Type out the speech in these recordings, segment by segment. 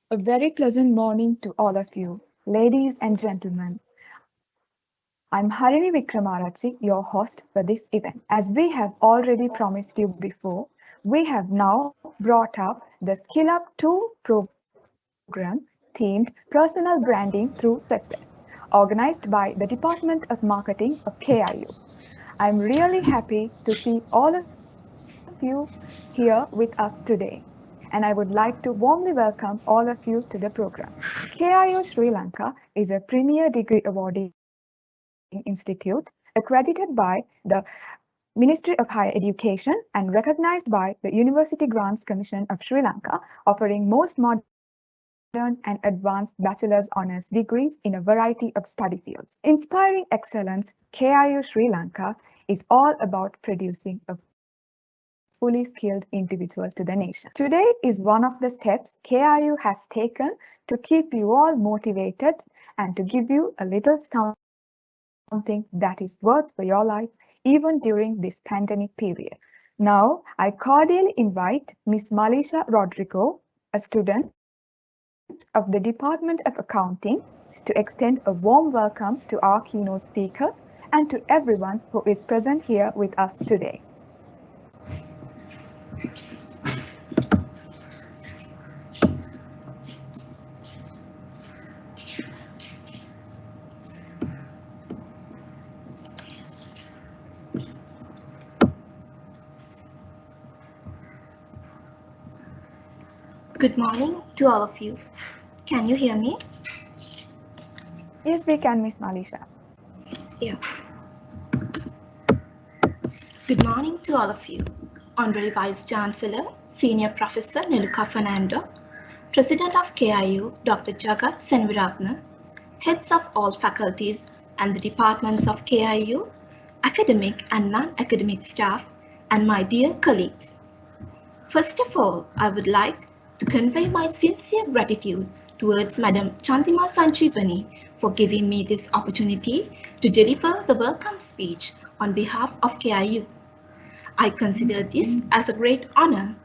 A very pleasant morning to all of you, ladies and gentlemen. I'm Harini Vikramarachchi, your host for this event. As we have already promised you before, we have now brought up the Skill Up 2 program themed Personal Branding Through Success, organized by the Department of Marketing of KIU. I'm really happy to see all of you here with us today. And I would like to warmly welcome all of you to the program. KIU Sri Lanka is a premier degree awarding institute accredited by the Ministry of Higher Education and recognized by the University Grants Commission of Sri Lanka, offering most modern and advanced bachelor's honors degrees in a variety of study fields. Inspiring excellence, KIU Sri Lanka is all about producing a fully skilled individual to the nation. Today is one of the steps KIU has taken to keep you all motivated and to give you a little something that is worth for your life, even during this pandemic period. Now, I cordially invite Ms. Malisha Rodrigo, a student of the Department of Accounting, to extend a warm welcome to our keynote speaker and to everyone who is present here with us today. Good morning to all of you. Can you hear me? Yes, we can, Ms. Malisha. Yeah. Good morning to all of you. Honorary Vice Chancellor, Senior Professor Neluka Fernando, President of KIU, Dr. Jagat Senviratna, heads of all faculties and the departments of KIU, academic and non-academic staff, and my dear colleagues. First of all, I would like to convey my sincere gratitude towards Madam Chantima Sanjeevani for giving me this opportunity to deliver the welcome speech on behalf of KIU. I consider this as a great honor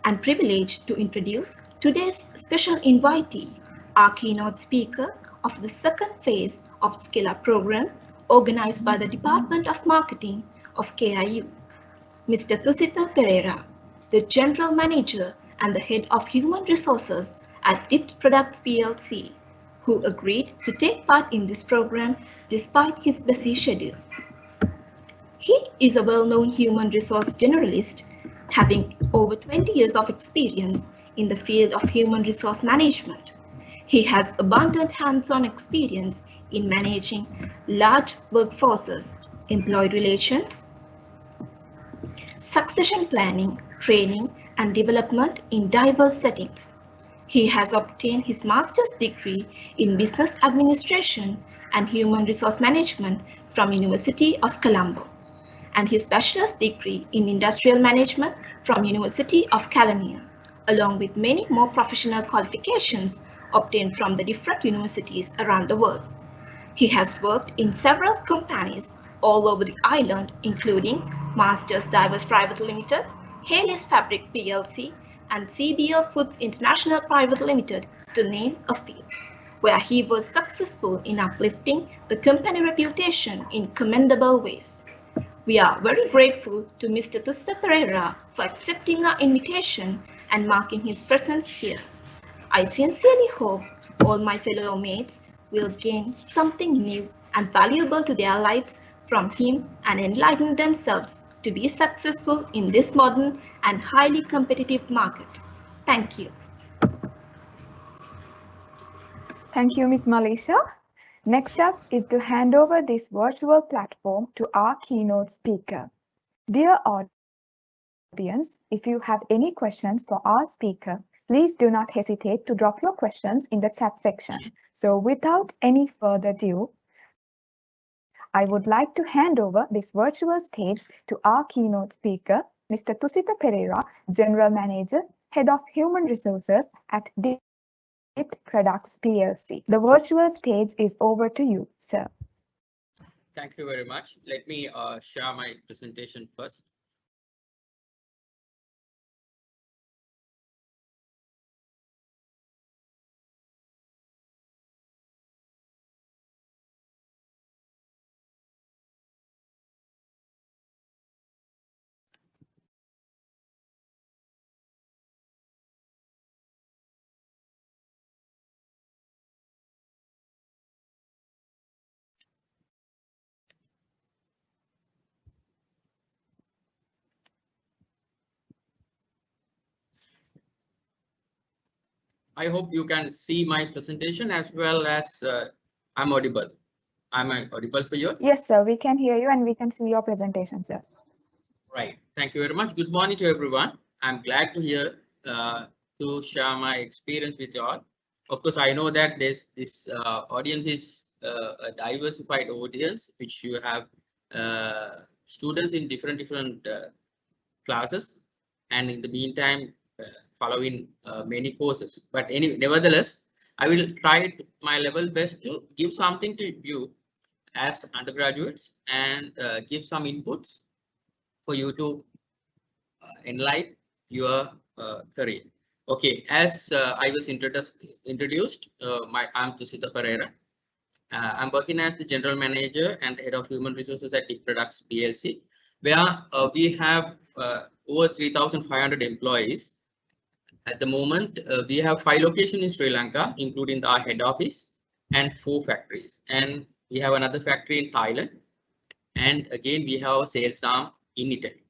and privilege to introduce today's special invitee, our keynote speaker of the second phase of Skill Up program organized by the Department of Marketing of KIU. Mr. Thusitha Perera, the General Manager and the Head of Human Resources at Dipped Products PLC, who agreed to take part in this program despite his busy schedule. He is a well-known human resource generalist, having over 20 years of experience in the field of human resource management. He has abundant hands-on experience in managing large workforces, employee relations, succession planning, training, and development in diverse settings. He has obtained his master's degree in business administration and human resource management from University of Colombo and his bachelor's degree in industrial management from University of California, along with many more professional qualifications obtained from the different universities around the world. He has worked in several companies all over the island, including Masters Divers Private Limited, Haley's Fabric PLC, and CBL Foods International Private Limited, to name a few, where he was successful in uplifting the company reputation in commendable ways. We are very grateful to Mr. Thusitha Perera for accepting our invitation and marking his presence here. I sincerely hope all my fellow mates will gain something new and valuable to their lives from him and enlighten themselves to be successful in this modern and highly competitive market. Thank you. Thank you, Ms. Malisha. Next up is to hand over this virtual platform to our keynote speaker. Dear audience, if you have any questions for our speaker, please do not hesitate to drop your questions in the chat section. So without any further ado, I would like to hand over this virtual stage to our keynote speaker, Mr. Thusitha Perera, General Manager, Head of Human Resources at Dipped Products PLC. The virtual stage is over to you, sir. Thank you very much. Let me share my presentation first. I hope you can see my presentation as well as I'm audible. Am I audible for you? Yes, sir. We can hear you and we can see your presentation, sir. Right. Thank you very much. Good morning to everyone. I'm glad to hear to share my experience with you all. Of course, I know that this audience is a diversified audience, which you have students in different classes, and in the meantime, following many courses. But anyway, nevertheless, I will try my level best to give something to you as undergraduates and give some inputs for you to enlighten your career. Okay, as I was introduced, I'm Thusitha Perera. I'm working as the general manager and head of human resources at Tip Products PLC, where we have over 3,500 employees. At the moment, we have 5 locations in Sri Lanka, including our head office and 4 factories. And we have another factory in Thailand. And again, we have a sales arm in Italy.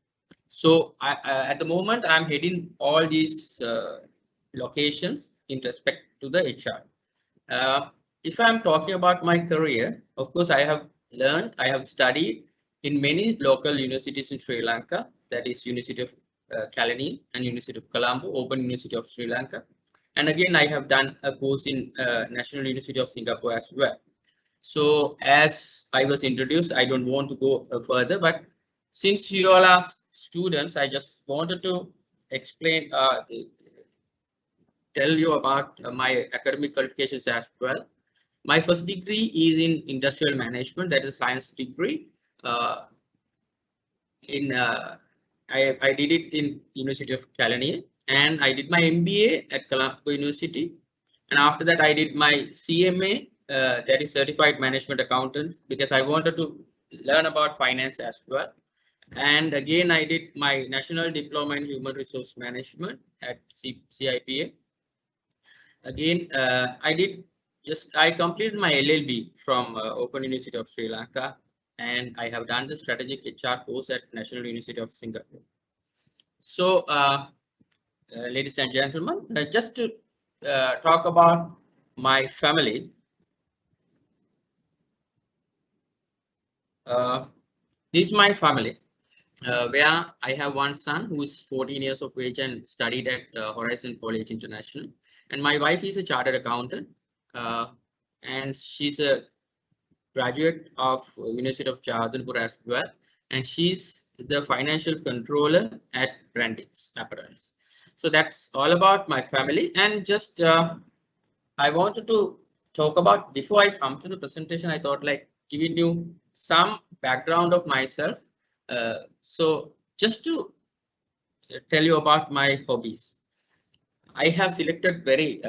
So at the moment, I'm heading all these locations in respect to the HR. If I'm talking about my career, of course, I have studied in many local universities in Sri Lanka, that is University of Kalani and University of Colombo, Open University of Sri Lanka. And again, I have done a course in National University of Singapore as well. So as I was introduced, I don't want to go further, but since you all are students, I just wanted to explain, tell you about my academic qualifications as well. My first degree is in industrial management, that is a science degree. Uh, I did it in University of Kalani, and I did my MBA at Colombo University. And after that, I did my CMA, that is Certified Management Accountant, because I wanted to learn about finance as well. And again, I did my National Diploma in Human Resource Management at CIPA. Again, I completed my LLB from Open University of Sri Lanka, and I have done the strategic HR course at National University of Singapore. So, ladies and gentlemen, just to talk about my family. This is my family, where I have one son who is 14 years of age and studied at Horizon College International. And my wife is a chartered accountant, and she's a graduate of University of Jagadhpur as well. And she's the financial controller at Brandix Apparels. So that's all about my family. And just I wanted to talk about, before I come to the presentation, I thought like giving you some background of myself. So just to tell you about my hobbies. I have selected very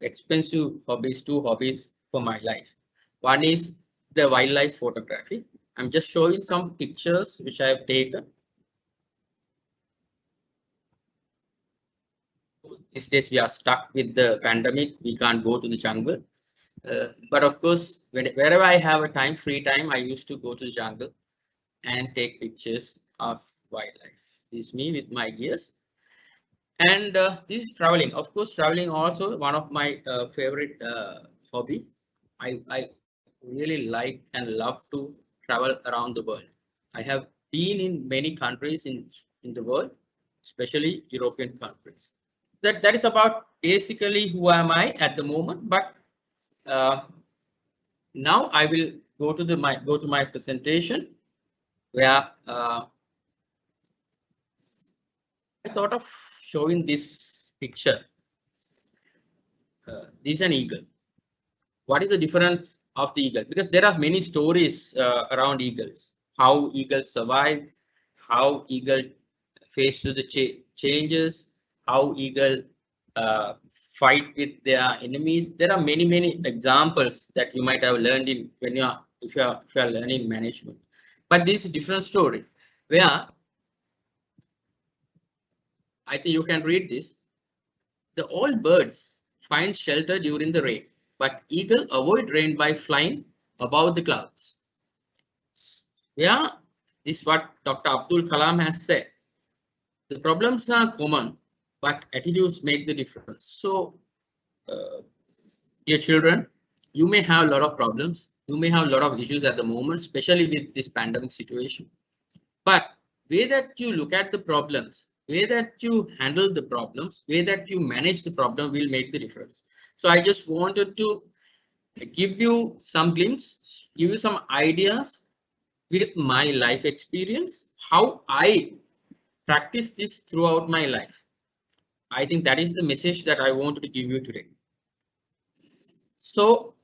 expensive hobbies, 2 hobbies for my life. One is the wildlife photography. I'm just showing some pictures which I have taken. These days we are stuck with the pandemic. We can't go to the jungle. But of course, wherever I have a free time, I used to go to the jungle and take pictures of wildlife. This is me with my gears. And this is traveling. Of course, traveling also one of my favorite hobby. I really like and love to travel around the world. I have been in many countries in the world, especially European countries. That is about basically who am I at the moment. But now I will go to my presentation, where I thought of showing this picture. This is an eagle. What is the difference of the eagle? Because there are many stories around eagles. How eagles survive, how eagle face to the changes, how eagle fight with their enemies. There are many examples that you might have learned in when if you are learning management. But this is a different story, where I think you can read this. The all birds find shelter during the rain, but eagle avoid rain by flying above the clouds. Yeah, this is what Dr. Abdul Kalam has said. The problems are common, but attitudes make the difference. So dear children, you may have a lot of problems. You may have a lot of issues at the moment, especially with this pandemic situation. But way that you look at the problems, way that you handle the problems, way that you manage the problem will make the difference. So I just wanted to give you some glimpse, give you some ideas with my life experience, how I practice this throughout my life. I think that is the message that I wanted to give you today. So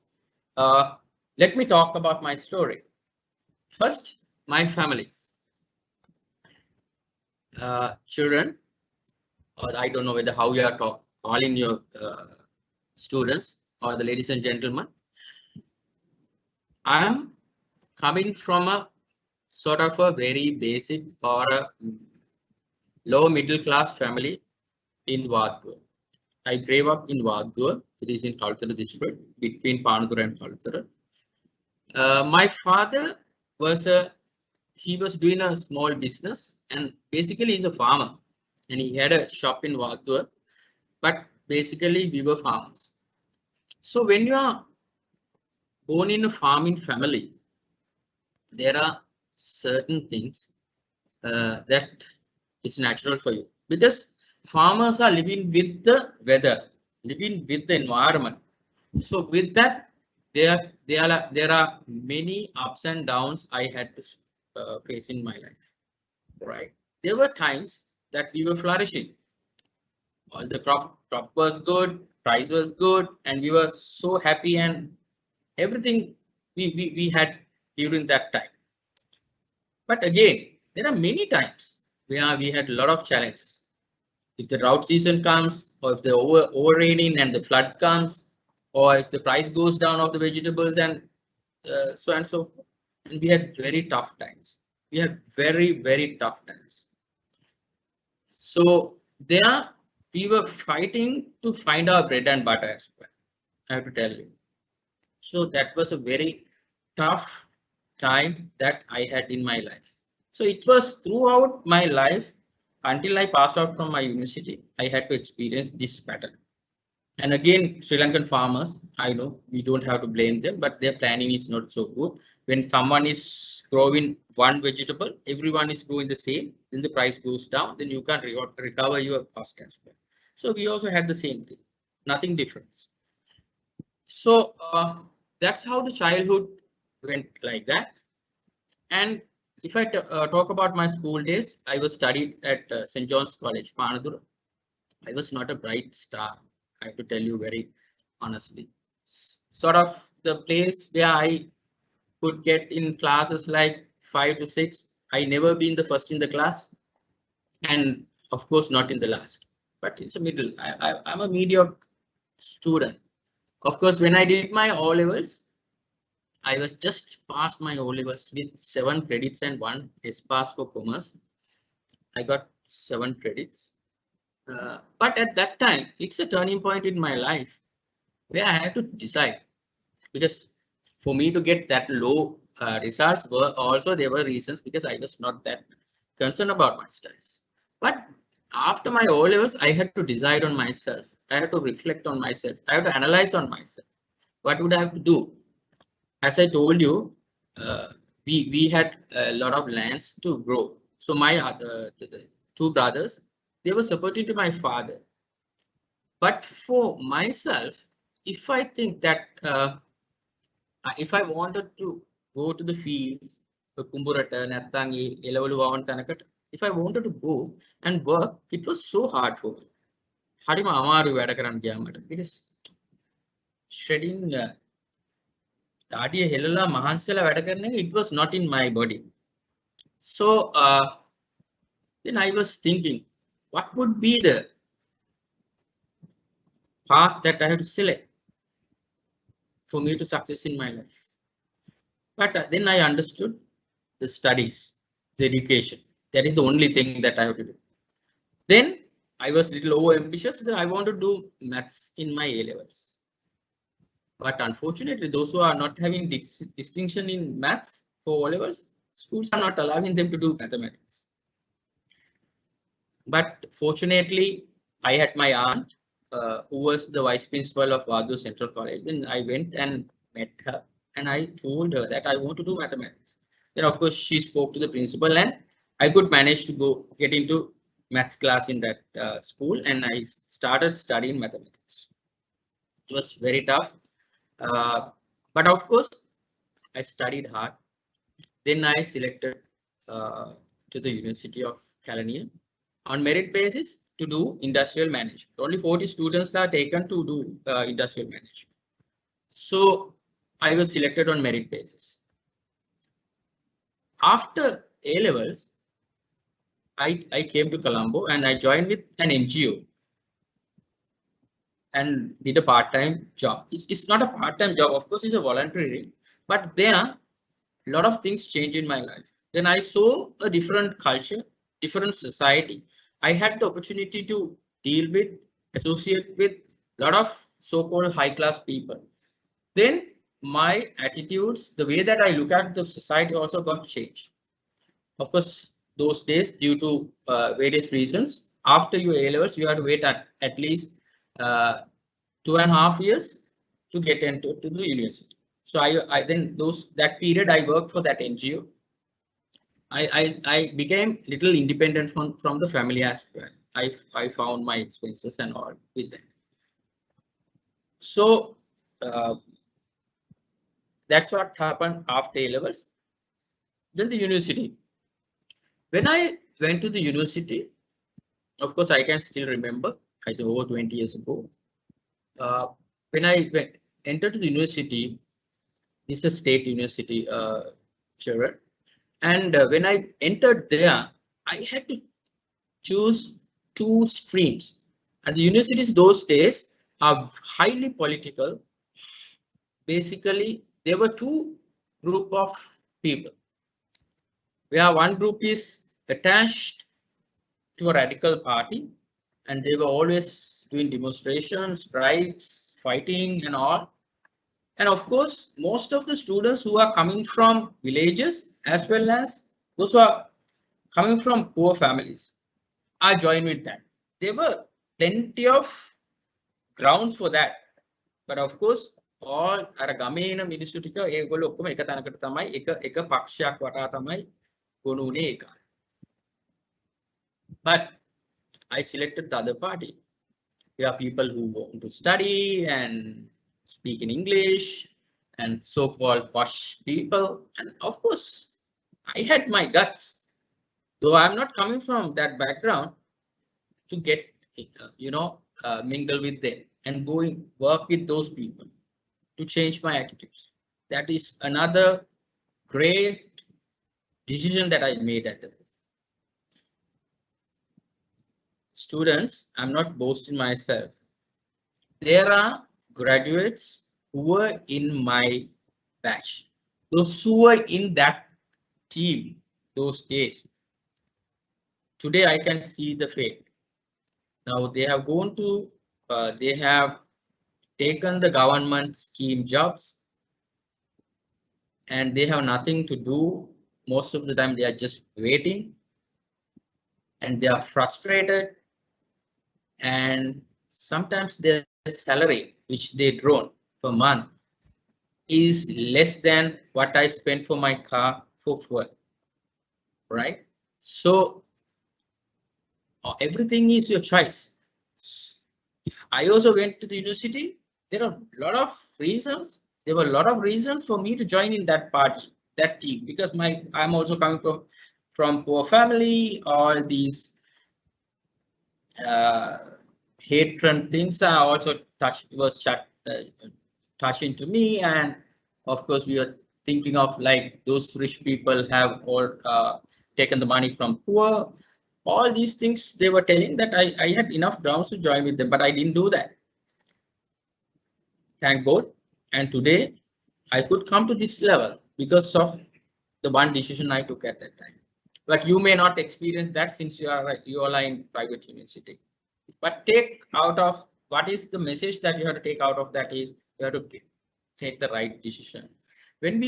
let me talk about my story. First, my family. Children, or I don't know whether how you are calling your students or the ladies and gentlemen. I am coming from a sort of a very basic or a low middle class family in Vadgur. I grew up in Vadgur. It is in Kaltara district between Panagur and Kaltara. My father was he was doing a small business, and basically he's a farmer, and he had a shop in Vadgur, but basically we were farmers. So when you are born in a farming family, there are certain things that it's natural for you, because farmers are living with the weather, living with the environment. So with that, there are many ups and downs I had to face in my life. Right, there were times that we were flourishing. All the crop was good, price was good, and we were so happy, and everything we had during that time. But again, there are many times where we had a lot of challenges. If the drought season comes, or if the over raining and the flood comes, or if the price goes down of the vegetables, and so and so forth. And we had very tough times. We had very tough times. So there we were fighting to find our bread and butter as well, I have to tell you. So that was a very tough time that I had in my life. So it was throughout my life until I passed out from my university, I had to experience this pattern. And again, Sri Lankan farmers, I know we don't have to blame them, but their planning is not so good. When someone is growing one vegetable, everyone is growing the same, then the price goes down, then you can't recover your cost as well. So we also had the same thing, nothing different. So that's how the childhood went like that. And if I talk about my school days, I was studied at St. John's College, Panadura. I was not a bright star, I have to tell you very honestly. Sort of the place where I could get in classes like 5 to 6. I never been the first in the class, and of course not in the last. But it's a middle. I'm a mediocre student. Of course, when I did my O levels, I was just past my O levels with 7 credits and 1 S pass for commerce. I got 7 credits. But at that time, it's a turning point in my life where I had to decide, because for me to get that low results were also, there were reasons because I was not that concerned about my studies. But after my O levels, I had to decide on myself. I had to reflect on myself. I had to analyze on myself. What would I have to do? As I told you, we had a lot of lands to grow. So my the 2 brothers, they were supporting to my father. But for myself, if I think that if I wanted to go to the fields, if I wanted to go and work, it was so hard for me. Because shredding it was not in my body. So then I was thinking, what would be the path that I have to select for me to success in my life? But then I understood the studies, the education. That is the only thing that I have to do. Then I was a little over ambitious. That I want to do maths in my A levels. But unfortunately, those who are not having distinction in maths for O levels, schools are not allowing them to do mathematics. But fortunately, I had my aunt who was the vice principal of Wadu Central College. Then I went and met her and I told her that I want to do mathematics. Then of course she spoke to the principal and I could manage to get into maths class in that school, and I started studying mathematics. It was very tough, but of course I studied hard. Then I selected uh, to the University of California on merit basis to do industrial management. Only 40 students are taken to do industrial management. So I was selected on merit basis. After A levels, I came to Colombo and I joined with an NGO and did a part-time job. It's not a part-time job, of course, it's a voluntary, but there a lot of things changed in my life. Then I saw a different culture, different society. I had the opportunity to deal with, associate with a lot of so-called high-class people. Then my attitudes, the way that I look at the society also got changed. Of course, those days, due to various reasons, after your A levels, you have to wait at least 2.5 years to get into the university. So I then that period I worked for that NGO. I became little independent from the family as well. I found my expenses and all with them. So that's what happened after A levels. Then the university. When I went to the university, of course I can still remember. I think over 20 years ago. When I entered the university, this is a state university, children. And when I entered there, I had to choose 2 streams. And the universities those days are highly political. Basically, there were 2 group of people. Where one group is attached to a radical party, and they were always doing demonstrations, strikes, fighting, and all. And of course, most of the students who are coming from villages, as well as those who are coming from poor families, are joined with that. There were plenty of grounds for that. But of course, all අර ගමේ ඉන මිනිස්සු ටික ඒගොල්ලෝ ඔක්කොම එක තැනකට තමයි එක පක්ෂයක් වටා තමයි ගොනු උනේ ඒ කාලේ. But I selected the other party. There are people who want to study and speak in English and so-called posh people. And of course, I had my guts, though I'm not coming from that background, to get, mingle with them and work with those people to change my attitudes. That is another great decision that I made at the time. Students, I'm not boasting myself. There are graduates who were in my batch. Those who were in that team those days. Today I can see the fate. Now they have gone to, they have taken the government scheme jobs and they have nothing to do. Most of the time they are just waiting and they are frustrated, and sometimes their salary which they drawn per month is less than what I spend for my car for fuel, right? So everything is your choice. I also went to the university. There are a lot of reasons. There were a lot of reasons for me to join in that party, that team, because I'm also coming from poor family. All these hatred things are also touching to me, and of course we are thinking of like those rich people have all taken the money from poor. All these things they were telling that I had enough grounds to join with them, but I didn't do that. Thank God. And today I could come to this level because of the one decision I took at that time. But you may not experience that since you all are in private university. But take out of what is the message that you have to take out of that is you have to take the right decision. When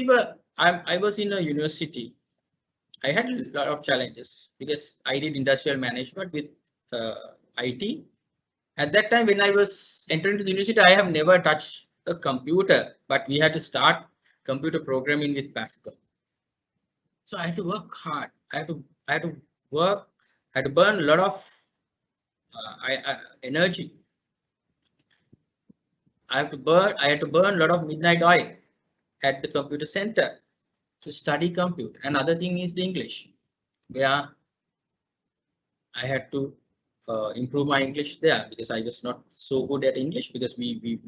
I was in a university, I had a lot of challenges because I did industrial management with IT, At that time, when I was entering to the university, I have never touched a computer, but we had to start computer programming with Pascal. So I had to work hard. I had to work. I had to burn a lot of energy. I had to burn a lot of midnight oil at the computer center to study compute. Another thing is the English, where I had to improve my English there because I was not so good at English because we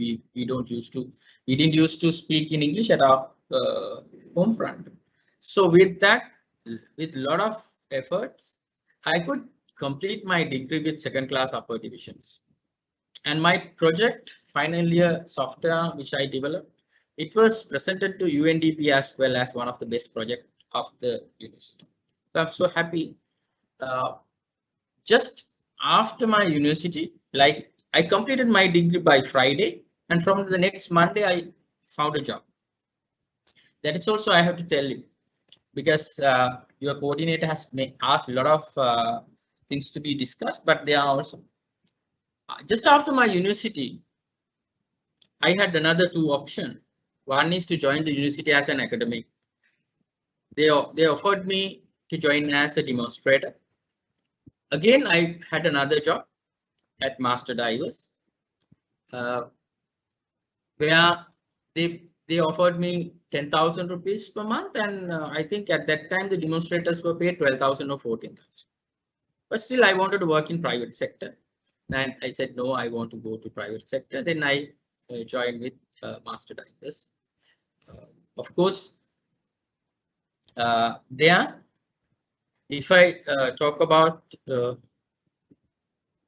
didn't used to speak in English at our home front. So with that, with a lot of efforts, I could complete my degree with second class upper divisions. And my project, final year software which I developed, it was presented to UNDP as well as one of the best projects of the university. So I'm so happy. Just after my university, like I completed my degree by Friday, and from the next Monday, I found a job. That is also I have to tell you, because your coordinator has asked a lot of things to be discussed, but they are also just after my university, I had another two options. One is to join the university as an academic. They offered me to join as a demonstrator. Again, I had another job at Master Divers, where they offered me 10,000 rupees per month, and I think at that time the demonstrators were paid 12,000 or 14,000. But still, I wanted to work in private sector, and I said no, I want to go to private sector. Then I joined with Master Divers. Of course, there, if I talk about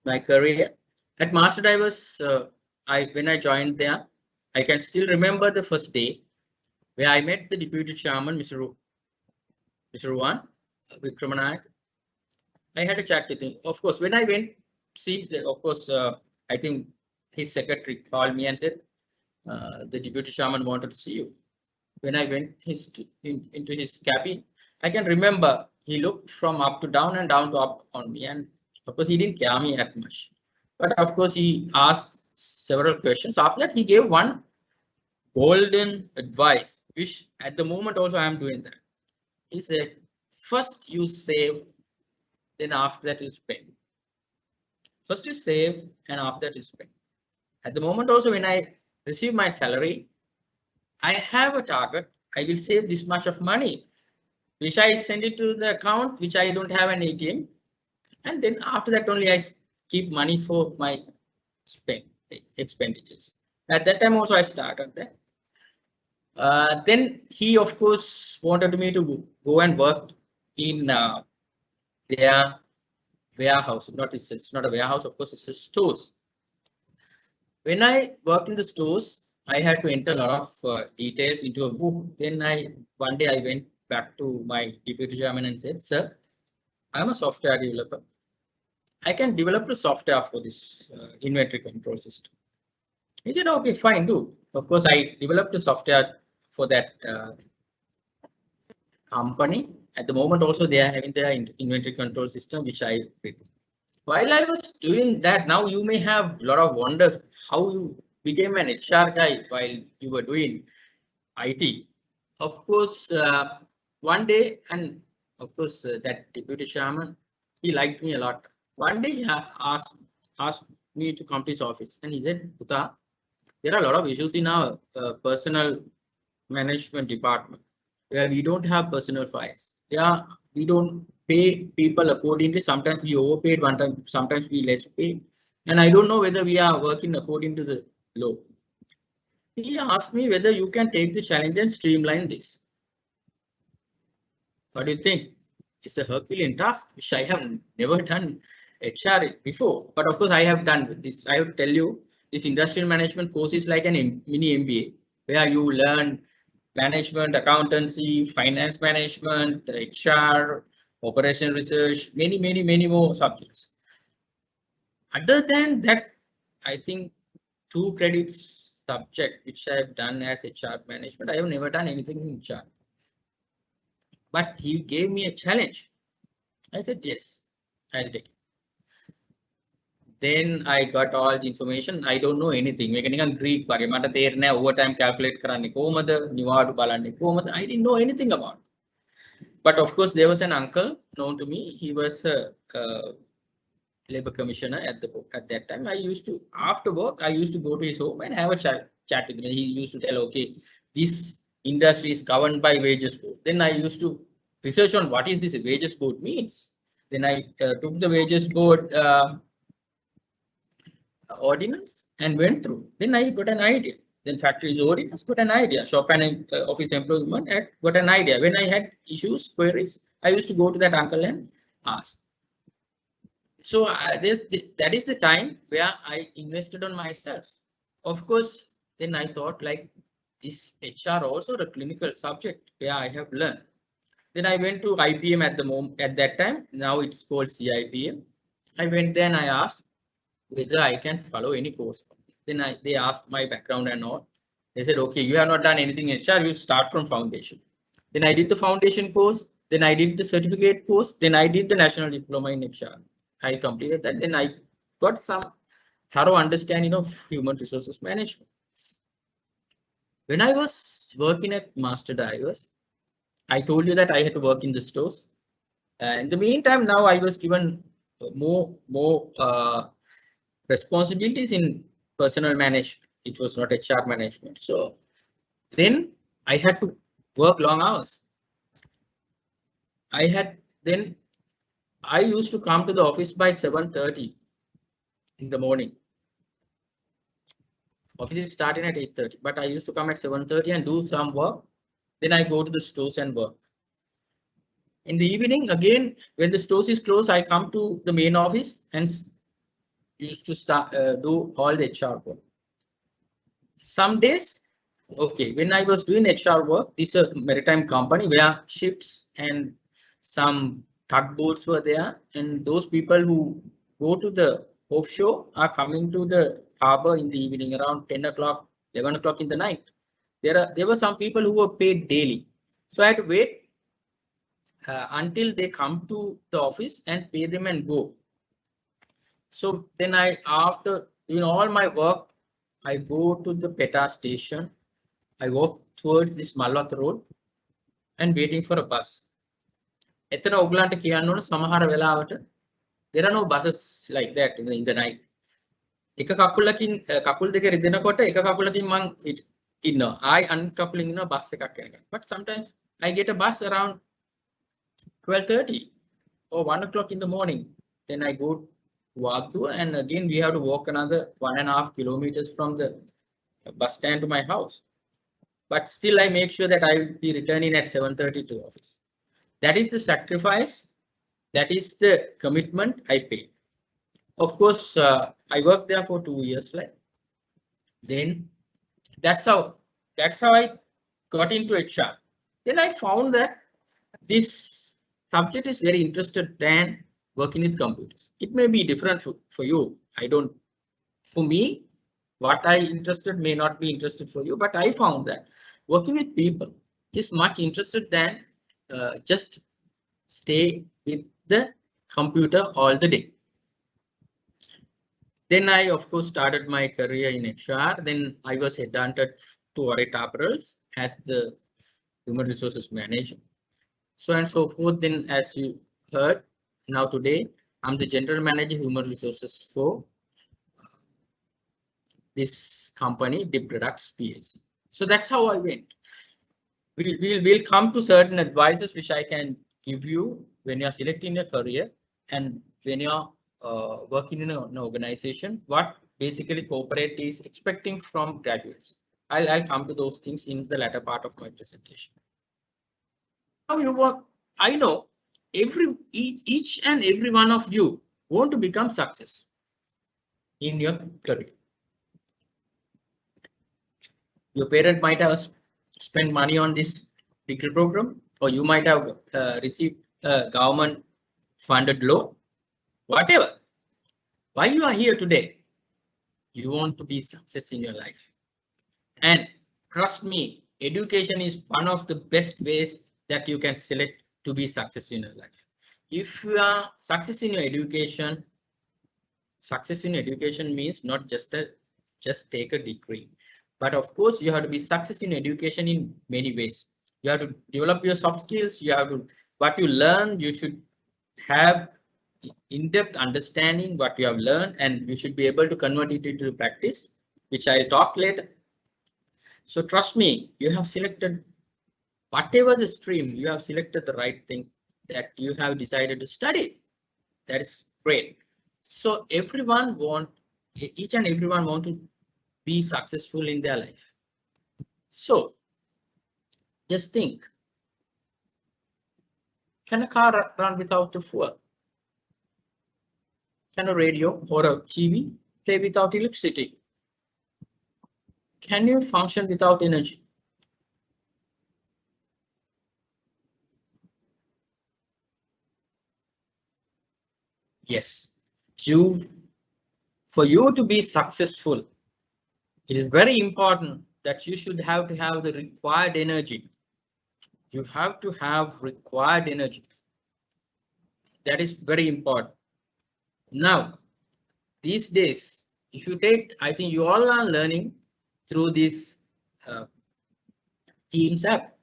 my career at Master Divers, when I joined there, I can still remember the first day where I met the deputy chairman, Mr. Ruan Vikramanayake. I had a chat with him. Of course, when I went see, of course, I think his secretary called me and said the deputy chairman wanted to see you. When I went into his cabin, I can remember he looked from up to down and down to up on me, and of course he didn't care me that much. But of course he asked several questions. After that, he gave one golden advice, which at the moment also I am doing that. He said, first you save, then after that you spend. First you save, and after that you spend. At the moment also, when I receive my salary, I have a target. I will save this much of money, which I send it to the account, which I don't have an ATM. And then after that only I keep money for my expenditures. At that time also I started that. Then he of course wanted me to go and work in their warehouse. It's not a warehouse, of course, it's a stores. When I worked in the stores, I had to enter a lot of details into a book. Then one day I went back to my deputy chairman and said, sir, I'm a software developer. I can develop the software for this inventory control system. He said, okay, fine, do. Of course, I developed the software for that company. At the moment also, they are having their inventory control system, which I written. While I was doing that, now you may have a lot of wonders how you became an HR guy while you were doing IT. Of course, one day, and of course, that deputy chairman, he liked me a lot. One day he asked me to come to his office, and he said, Puta, there are a lot of issues in our personal management department where we don't have personal files. Yeah, we don't pay people accordingly. Sometimes we overpaid, one time, sometimes we less paid. And I don't know whether we are working according to the law. He asked me whether you can take the challenge and streamline this. What do you think? It's a Herculean task, which I have never done HR before. But of course, I have done this. I will tell you, this industrial management course is like an mini MBA, where you learn management, accountancy, finance management, HR, operation research, many more subjects. Other than that, I think 2 credits subject which I have done as HR management, I have never done anything in HR. But he gave me a challenge. I said, yes, I'll take it. then I got all the information. I don't know anything. මේක නිකන් Greek වගේ. මට තේරෙන්නේ නැහැ overtime calculate කරන්නේ කොහමද? නිවාඩු බලන්නේ කොහමද? I didn't know anything about it. But of course, there was an uncle known to me. He was a labor commissioner at that time. I used to, after work, I used to go to his home and have a chat with him. He used to tell, okay, this industry is governed by wages board. Then I used to research on what is this wages board means. Then I took the wages board ordinance and went through. Then I got an idea. Then factories ordinance, got an idea. Shop and office employment, got an idea. When I had issues, queries, I used to go to that uncle and ask. So that is the time where I invested on myself. Of course, then I thought like this HR also a clinical subject where I have learned. Then I went to IPM at the moment. At that time, now it's called CIPM. I went there and I asked whether I can follow any course. Then they asked my background and all. They said, okay, you have not done anything in HR. You start from foundation. Then I did the foundation course. Then I did the certificate course. Then I did the national diploma in HR. I completed that. Then I got some thorough understanding of human resources management. When I was working at Master Divers, I told you that I had to work in the stores. In the meantime, now I was given more responsibilities in personal management. It was not HR management. So then I had to work long hours. I used to come to the office by 7:30 in the morning. Office is starting at 8:30, but I used to come at 7:30 and do some work. Then I go to the stores and work. In the evening, again, when the stores is closed, I come to the main office and used to start do all the HR work. Some days, okay, when I was doing HR work, this is a maritime company where ships and some tugboats were there, and those people who go to the offshore are coming to the harbor in the evening around 10 o'clock, 11 o'clock in the night. There were some people who were paid daily. So I had to wait until they come to the office and pay them and go. So then after doing all my work, I go to the PETA station. I walk towards this Malwat road and waiting for a bus. එතන ඔයගලන්ට කියන්න ඕන සමහර වෙලාවට there are no buses like that in the night. එක කකුලකින් කකුල් දෙක රිදෙනකොට එක කකුලකින් මං ඉන්නවා. I uncoupling ඉන්නවා බස් එකක් යනකම්. But sometimes I get a bus around 12:30 or 1 o'clock in the morning. Then I go to Wadua, and again we have to walk another 1.5 kilometers from the bus stand to my house. But still I make sure that I will be returning at 7:30 to office. That is the sacrifice. That is the commitment I paid. Of course, I worked there for 2 years. Right? Then that's how I got into HR. Then I found that this subject is very interested than working with computers. It may be different for you. For me, what I interested may not be interested for you, but I found that working with people is much interested than just stay with the computer all the day. Then I, of course, started my career in HR. Then I was headhunted to Oreta Apparels as the human resources manager. So and so forth. Then, as you heard, now today, I'm the general manager human resources for this company, Dip Products PLC. So that's how I went. We'll come to certain advices which I can give you when you're selecting a career and when you're working in an organization, what basically corporate is expecting from graduates. I'll come to those things in the latter part of my presentation. Now you work, I know each and every one of you want to become success in your career. Your parent might have spent money on this degree program, or you might have received a government funded loan, whatever. Why you are here today? You want to be success in your life. And trust me, education is one of the best ways that you can select to be success in your life. If you are success in your education, Success in education means not just take a degree, but of course you have to be success in education in many ways. You have to develop your soft skills. You have to what you learn. You should have in-depth understanding what you have learned, and you should be able to convert it into practice, which I'll talk later. So trust me, you have selected whatever the stream, you have selected the right thing that you have decided to study. That is great. So each and everyone want to be successful in their life. So just think, can a car run without a fuel? Can a radio or a TV play without electricity? Can you function without energy? Yes. For you to be successful, it is very important that you should have to have the required energy. You have to have required energy. That is very important. Now, these days, if you take, I think you all are learning through this Teams app.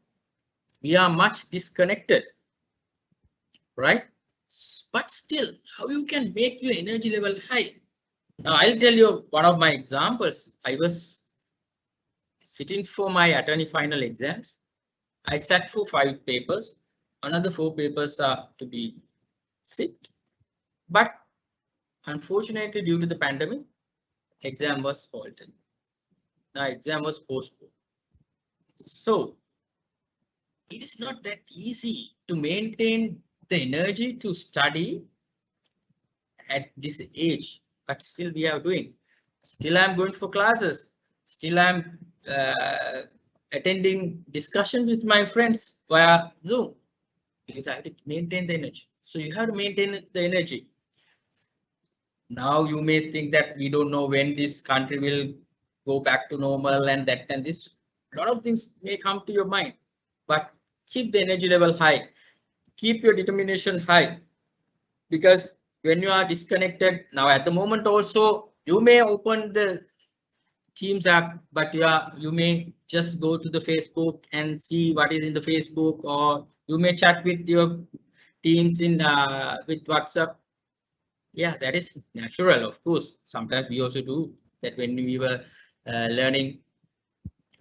We are much disconnected, right? But still, how you can make your energy level high? Now, I'll tell you one of my examples. I was sitting for my attorney final exams. I sat for 5 papers. Another 4 papers are to be sit. But unfortunately, due to the pandemic, exam was halted. The exam was postponed. So it is not that easy to maintain the energy to study at this age, but still we are doing. Still I'm going for classes. Still I'm attending discussion with my friends via Zoom because I have to maintain the energy. So you have to maintain the energy. Now you may think that we don't know when this country will go back to normal and that and this. A lot of things may come to your mind, but keep the energy level high. Keep your determination high, because when you are disconnected now at the moment also, you may open the Teams app, but you may just go to the Facebook and see what is in the Facebook, or you may chat with your teams in with WhatsApp. Yeah, that is natural, of course. Sometimes we also do that when we were learning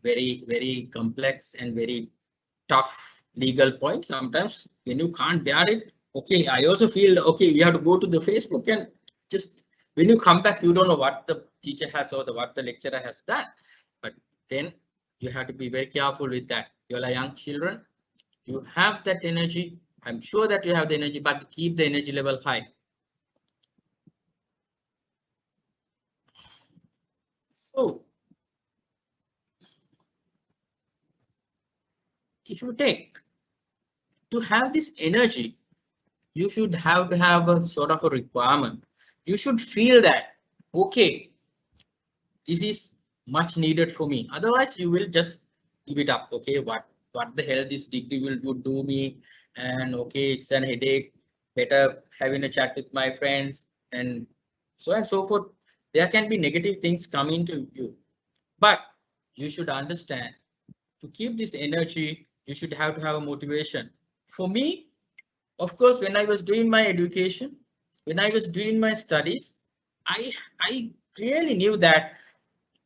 very complex and very tough legal points. Sometimes when you can't bear it, okay, I also feel okay, we have to go to the Facebook, and just when you come back, you don't know what the teacher has or what the lecturer has done. But then you have to be very careful with that. You're young children, you have that energy. I'm sure that you have the energy, but keep the energy level high. So if you take to have this energy, you should have to have a sort of a requirement. You should feel that, okay, this is much needed for me. Otherwise, you will just give it up. Okay, what the hell this degree will do me? And okay, it's an headache. Better having a chat with my friends and so on and so forth. There can be negative things coming to you, but you should understand, to keep this energy, you should have to have a motivation. For me, of course, when I was doing my education, when I was doing my studies, I really knew that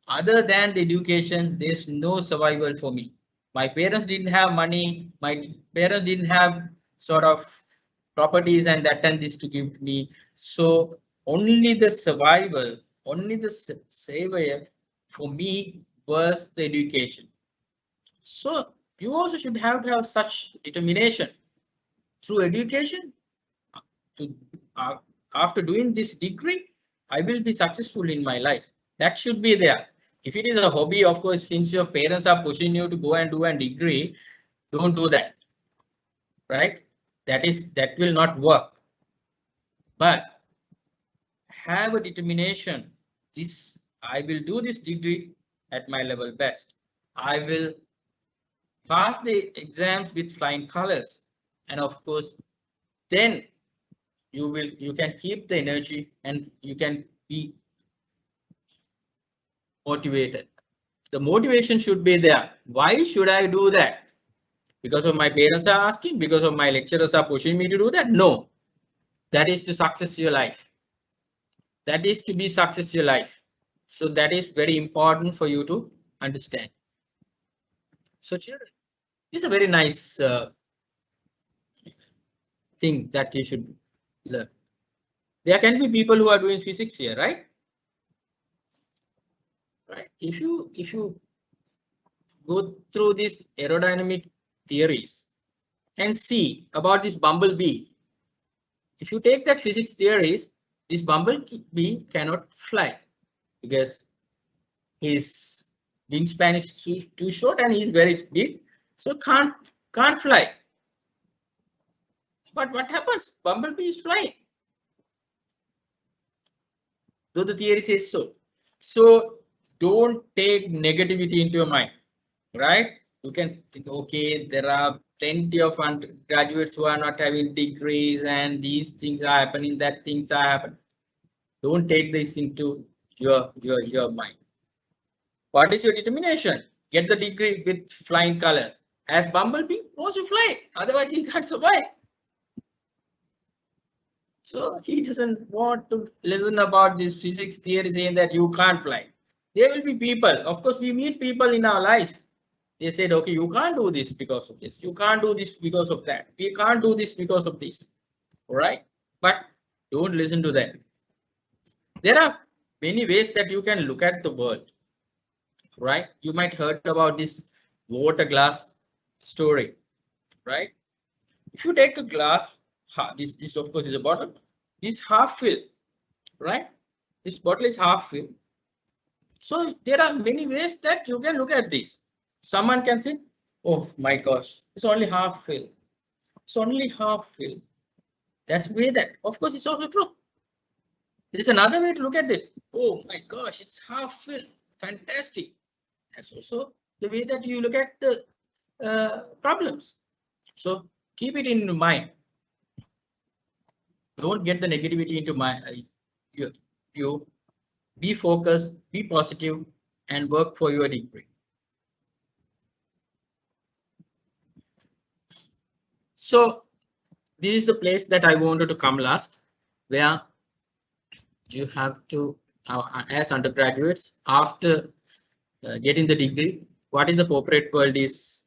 other than the education, there's no survival for me. My parents didn't have money. My parents didn't have sort of properties and that and this to give me. So only the survival, only the savior for me was the education. So you also should have to have such determination through education. To after doing this degree, I will be successful in my life. That should be there. If it is a hobby, of course, since your parents are pushing you to go and do a degree, don't do that, right? That will not work. But have a determination. This I will do this degree at my level best. I will pass the exams with flying colors, and of course, then you can keep the energy and you can be motivated. The motivation should be there. Why should I do that? Because of my parents are asking, because of my lecturers are pushing me to do that? No. That is to success your life. That is to be success your life. So that is very important for you to understand. So children, it's a very nice thing that you should learn. There can be people who are doing physics here, right? Right. If you go through these aerodynamic theories and see about this bumblebee, if you take that physics theories, this bumblebee cannot fly because his wingspan is too short and he's very big, so can't fly. But what happens? Bumblebee is flying. Though the theory says so. So don't take negativity into your mind, right? You can think, okay, there are plenty of undergraduates who are not having degrees and these things are happening, that things are happening. Don't take this into your mind. What is your determination? Get the degree with flying colors. As Bumblebee wants to fly, otherwise he can't survive. So he doesn't want to listen about this physics theory saying that you can't fly. There will be people, of course, we meet people in our life. They said, okay, you can't do this because of this. You can't do this because of that. We can't do this because of this. All right. But don't listen to them. There are many ways that you can look at the world. Right. You might heard about this water glass story. Right. If you take a glass, this of course is a bottle. This half fill, right? This bottle is half filled. So there are many ways that you can look at this. Someone can say, oh my gosh, it's only half filled. It's only half filled. That's the way that, of course, it's also true. There is another way to look at it. Oh my gosh, it's half filled. Fantastic. That's also the way that you look at the problems. So keep it in mind. Don't get the negativity into you. Be focused, be positive, and work for your degree. So this is the place that I wanted to come last, where you have to, as undergraduates, after getting the degree, what is the corporate world is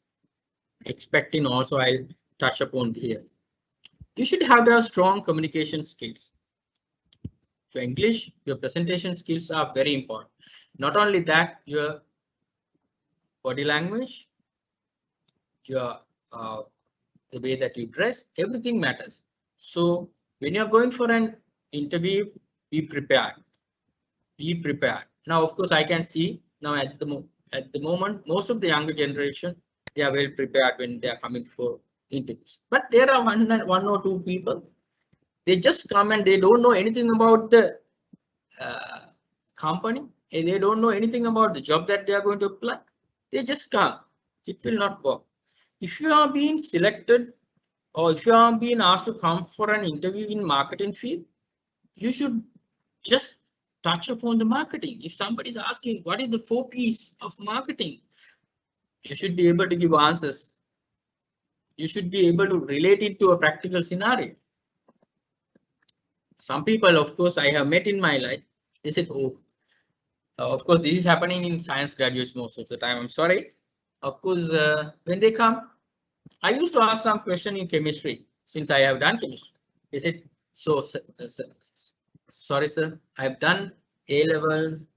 expecting also I'll touch upon here. You should have the strong communication skills. So English, your presentation skills are very important. Not only that, your body language, your the way that you dress, everything matters. So when you're going for an interview, be prepared. Be prepared. Now, of course, I can see now at the moment, most of the younger generation, they are well prepared when they are coming for interviews. But there are one or two people, they just come and they don't know anything about the company. They don't know anything about the job that they are going to apply. They just come. It will not work. If you are being selected or if you are being asked to come for an interview in marketing field, you should just touch upon the marketing. If somebody is asking what is the 4 P's of marketing, you should be able to give answers. You should be able to relate it to a practical scenario. Some people, of course, I have met in my life, they said, oh, of course, this is happening in science graduates most of the time. I'm sorry. Of course, when they come, I used to ask some question in chemistry since I have done chemistry. They said, so, sorry, sir, I've done A levels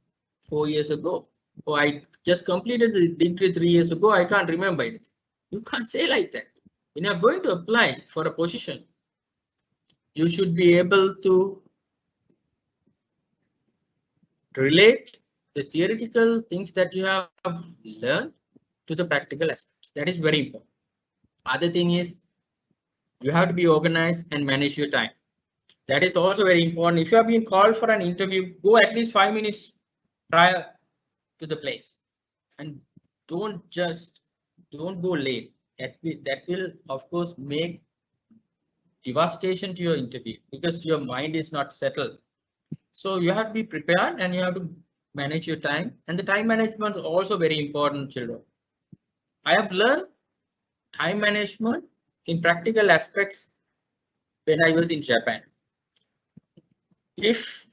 4 years ago. Or I just completed the degree 3 years ago. I can't remember it. You can't say like that. When you're going to apply for a position, you should be able to relate the theoretical things that you have learned to the practical aspects. That is very important. Other thing is you have to be organized and manage your time. That is also very important. If you have been called for an interview, go at least 5 minutes prior to the place and don't go late. That will of course make devastation to your interview because your mind is not settled. So you have to be prepared and you have to manage your time, and the time management is also very important, children. I have learned time management in practical aspects when I was in Japan. If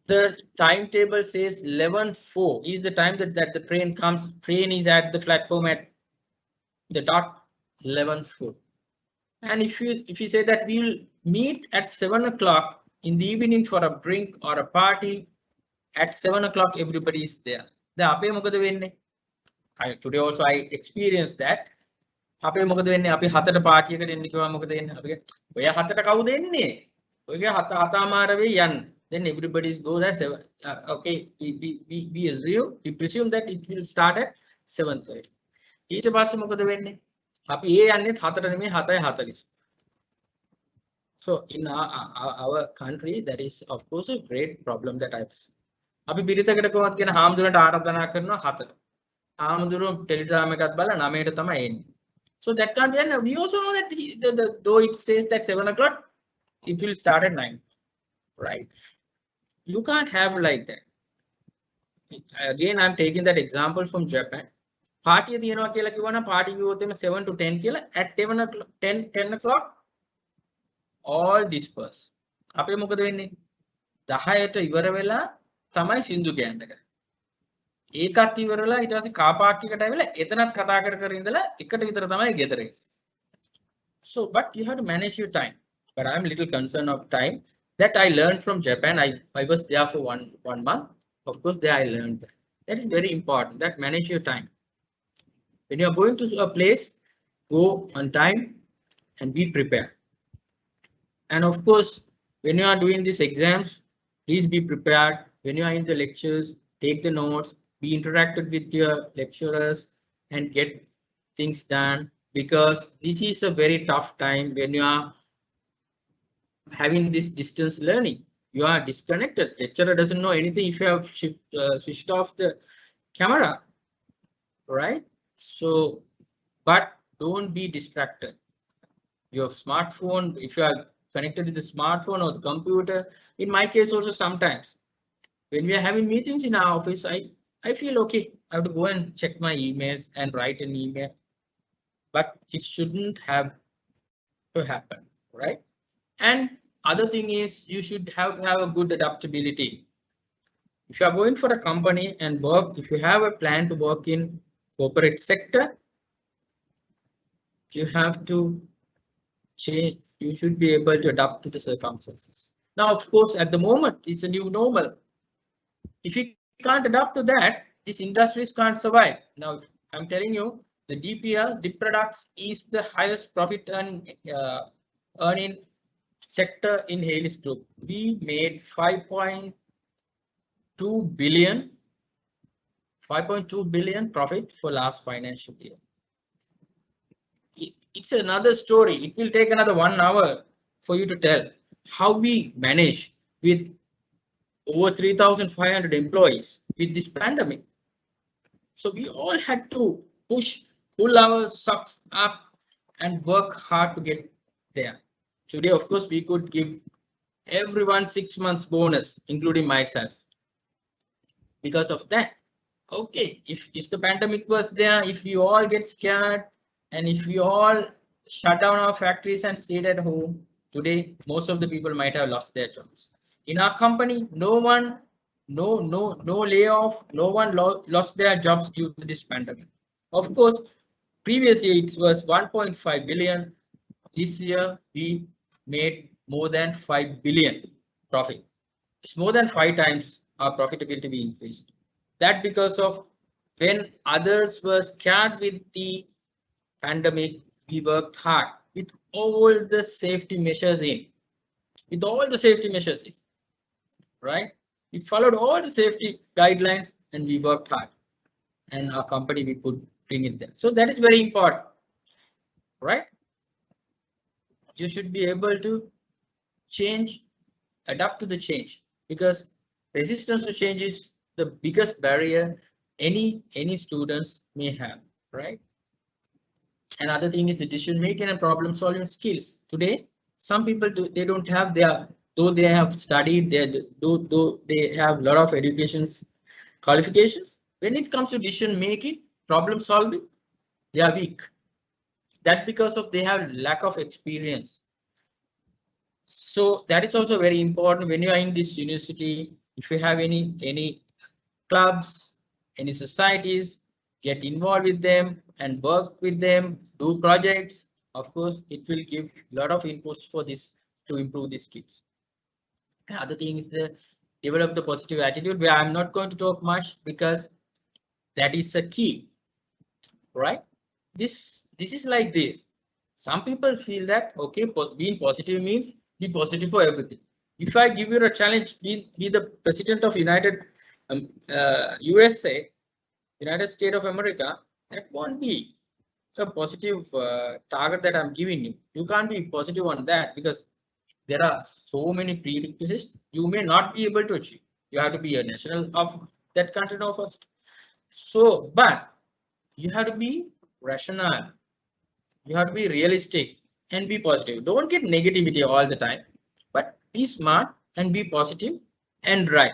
the timetable says 11:04 is the time that the train comes, train is at the platform at the dot 11:04. And if you say that we'll meet at 7 o'clock in the evening for a drink or a party, at 7 o'clock everybody is there. The අපේ මොකද වෙන්නේ? Today also I experienced that. අපේ මොකද වෙන්නේ? අපි 7ට party එකට එන්න කිව්වම මොකද වෙන්නේ? අපි ඔය 7ට කවුද එන්නේ? ඔයගේ 7:00 වෙයි යන්න. Then everybody goes at 7. Okay, we presume that it will start at 7:30. ඊට පස්සේ මොකද වෙන්නේ? අපි ඒ යන්නේ 4ට නෙමෙයි 7:40. So in our country, that is of course a great problem that I've seen. අපි පිරිතකට කොහොමද කියන හාමුදුරන්ට ආරාධනා කරනවා 7ට. හාමුදුරුවෝ ටෙලිග්‍රෑම් එකක් බලලා 9ට තමයි එන්නේ. So that can't be, and we also know that though it says that 7 o'clock, it will start at 9, right? You can't have like that. Again, I'm taking that example from Japan. Party තියනවා කියලා කිව්වනම් party කිව්වොත් එimhe 7 to 10 කියලා, at 10 o'clock all disperse. අපේ මොකද වෙන්නේ? 10ට ඉවර වෙලා තමයි සින්දු කියන්න ගන්නේ. ඒකත් ඉවර වෙලා ඊට පස්සේ කා පාක් එකට ඇවිල්ලා එතනත් කතා කර කර ඉඳලා එකට විතර තමයි ගෙදර එන්නේ. So but you have to manage your time. But I'm a little concerned of time that I learned from Japan. I was there for one month. Of course there I learned that. That is very important, that manage your time. When you are going to a place, go on time and be prepared. And of course, when you are doing these exams, please be prepared. When you are in the lectures, take the notes, be interacted with your lecturers and get things done, because this is a very tough time when you are having this distance learning. You are disconnected. Lecturer doesn't know anything if you have switched off the camera, right? So, but don't be distracted. Your smartphone, if you are connected to the smartphone or the computer, in my case also sometimes, when we are having meetings in our office, I feel okay, I have to go and check my emails and write an email, but it shouldn't have to happen, right? And other thing is, you should have to have a good adaptability. If you are going for a company and work, if you have a plan to work in corporate sector, you have to change. You should be able to adapt to the circumstances. Now, of course, at the moment, it's a new normal. If you can't adapt to that, these industries can't survive. Now, I'm telling you, the DPL, Dip Products, is the highest profit earning sector in Hales Group. We made 5.2 billion profit for last financial year. It's another story. It will take another 1 hour for you to tell how we manage with over 3,500 employees with this pandemic. So we all had to pull our socks up and work hard to get there. Today, of course, we could give everyone 6 months bonus, including myself. Because of that, okay, if the pandemic was there, if we all get scared, and if we all shut down our factories and stayed at home, today most of the people might have lost their jobs. In our company, no layoff, no one lost their jobs due to this pandemic. Of course, previous year it was 1.5 billion. This year we made more than 5 billion profit. It's more than 5 times our profitability we increased. That because of when others were scared with the pandemic, we worked hard with all the safety measures in. Right? We followed all the safety guidelines and we worked hard. And our company, we could bring it there. So that is very important, right? You should be able to change, adapt to the change, because resistance to change is the biggest barrier any students may have, right? Another thing is the decision making and problem solving skills. Today, some people they don't have their though they have studied, though they have a lot of educations qualifications, when it comes to decision making, problem solving, they are weak. That because of they have lack of experience. So that is also very important when you are in this university. If you have any clubs, any societies, get involved with them and work with them, do projects. Of course, it will give a lot of inputs for this to improve the skills. Other thing is the develop the positive attitude, where I'm not going to talk much because that is a key, right? This is like this. Some people feel that okay, being positive means be positive for everything. If I give you a challenge, be the president of USA, United States of America, that won't be a positive target that I'm giving you. You can't be positive on that because there are so many prerequisites you may not be able to achieve. You have to be a national of that country now first. So, but you have to be rational. You have to be realistic and be positive. Don't get negativity all the time, but be smart and be positive and right.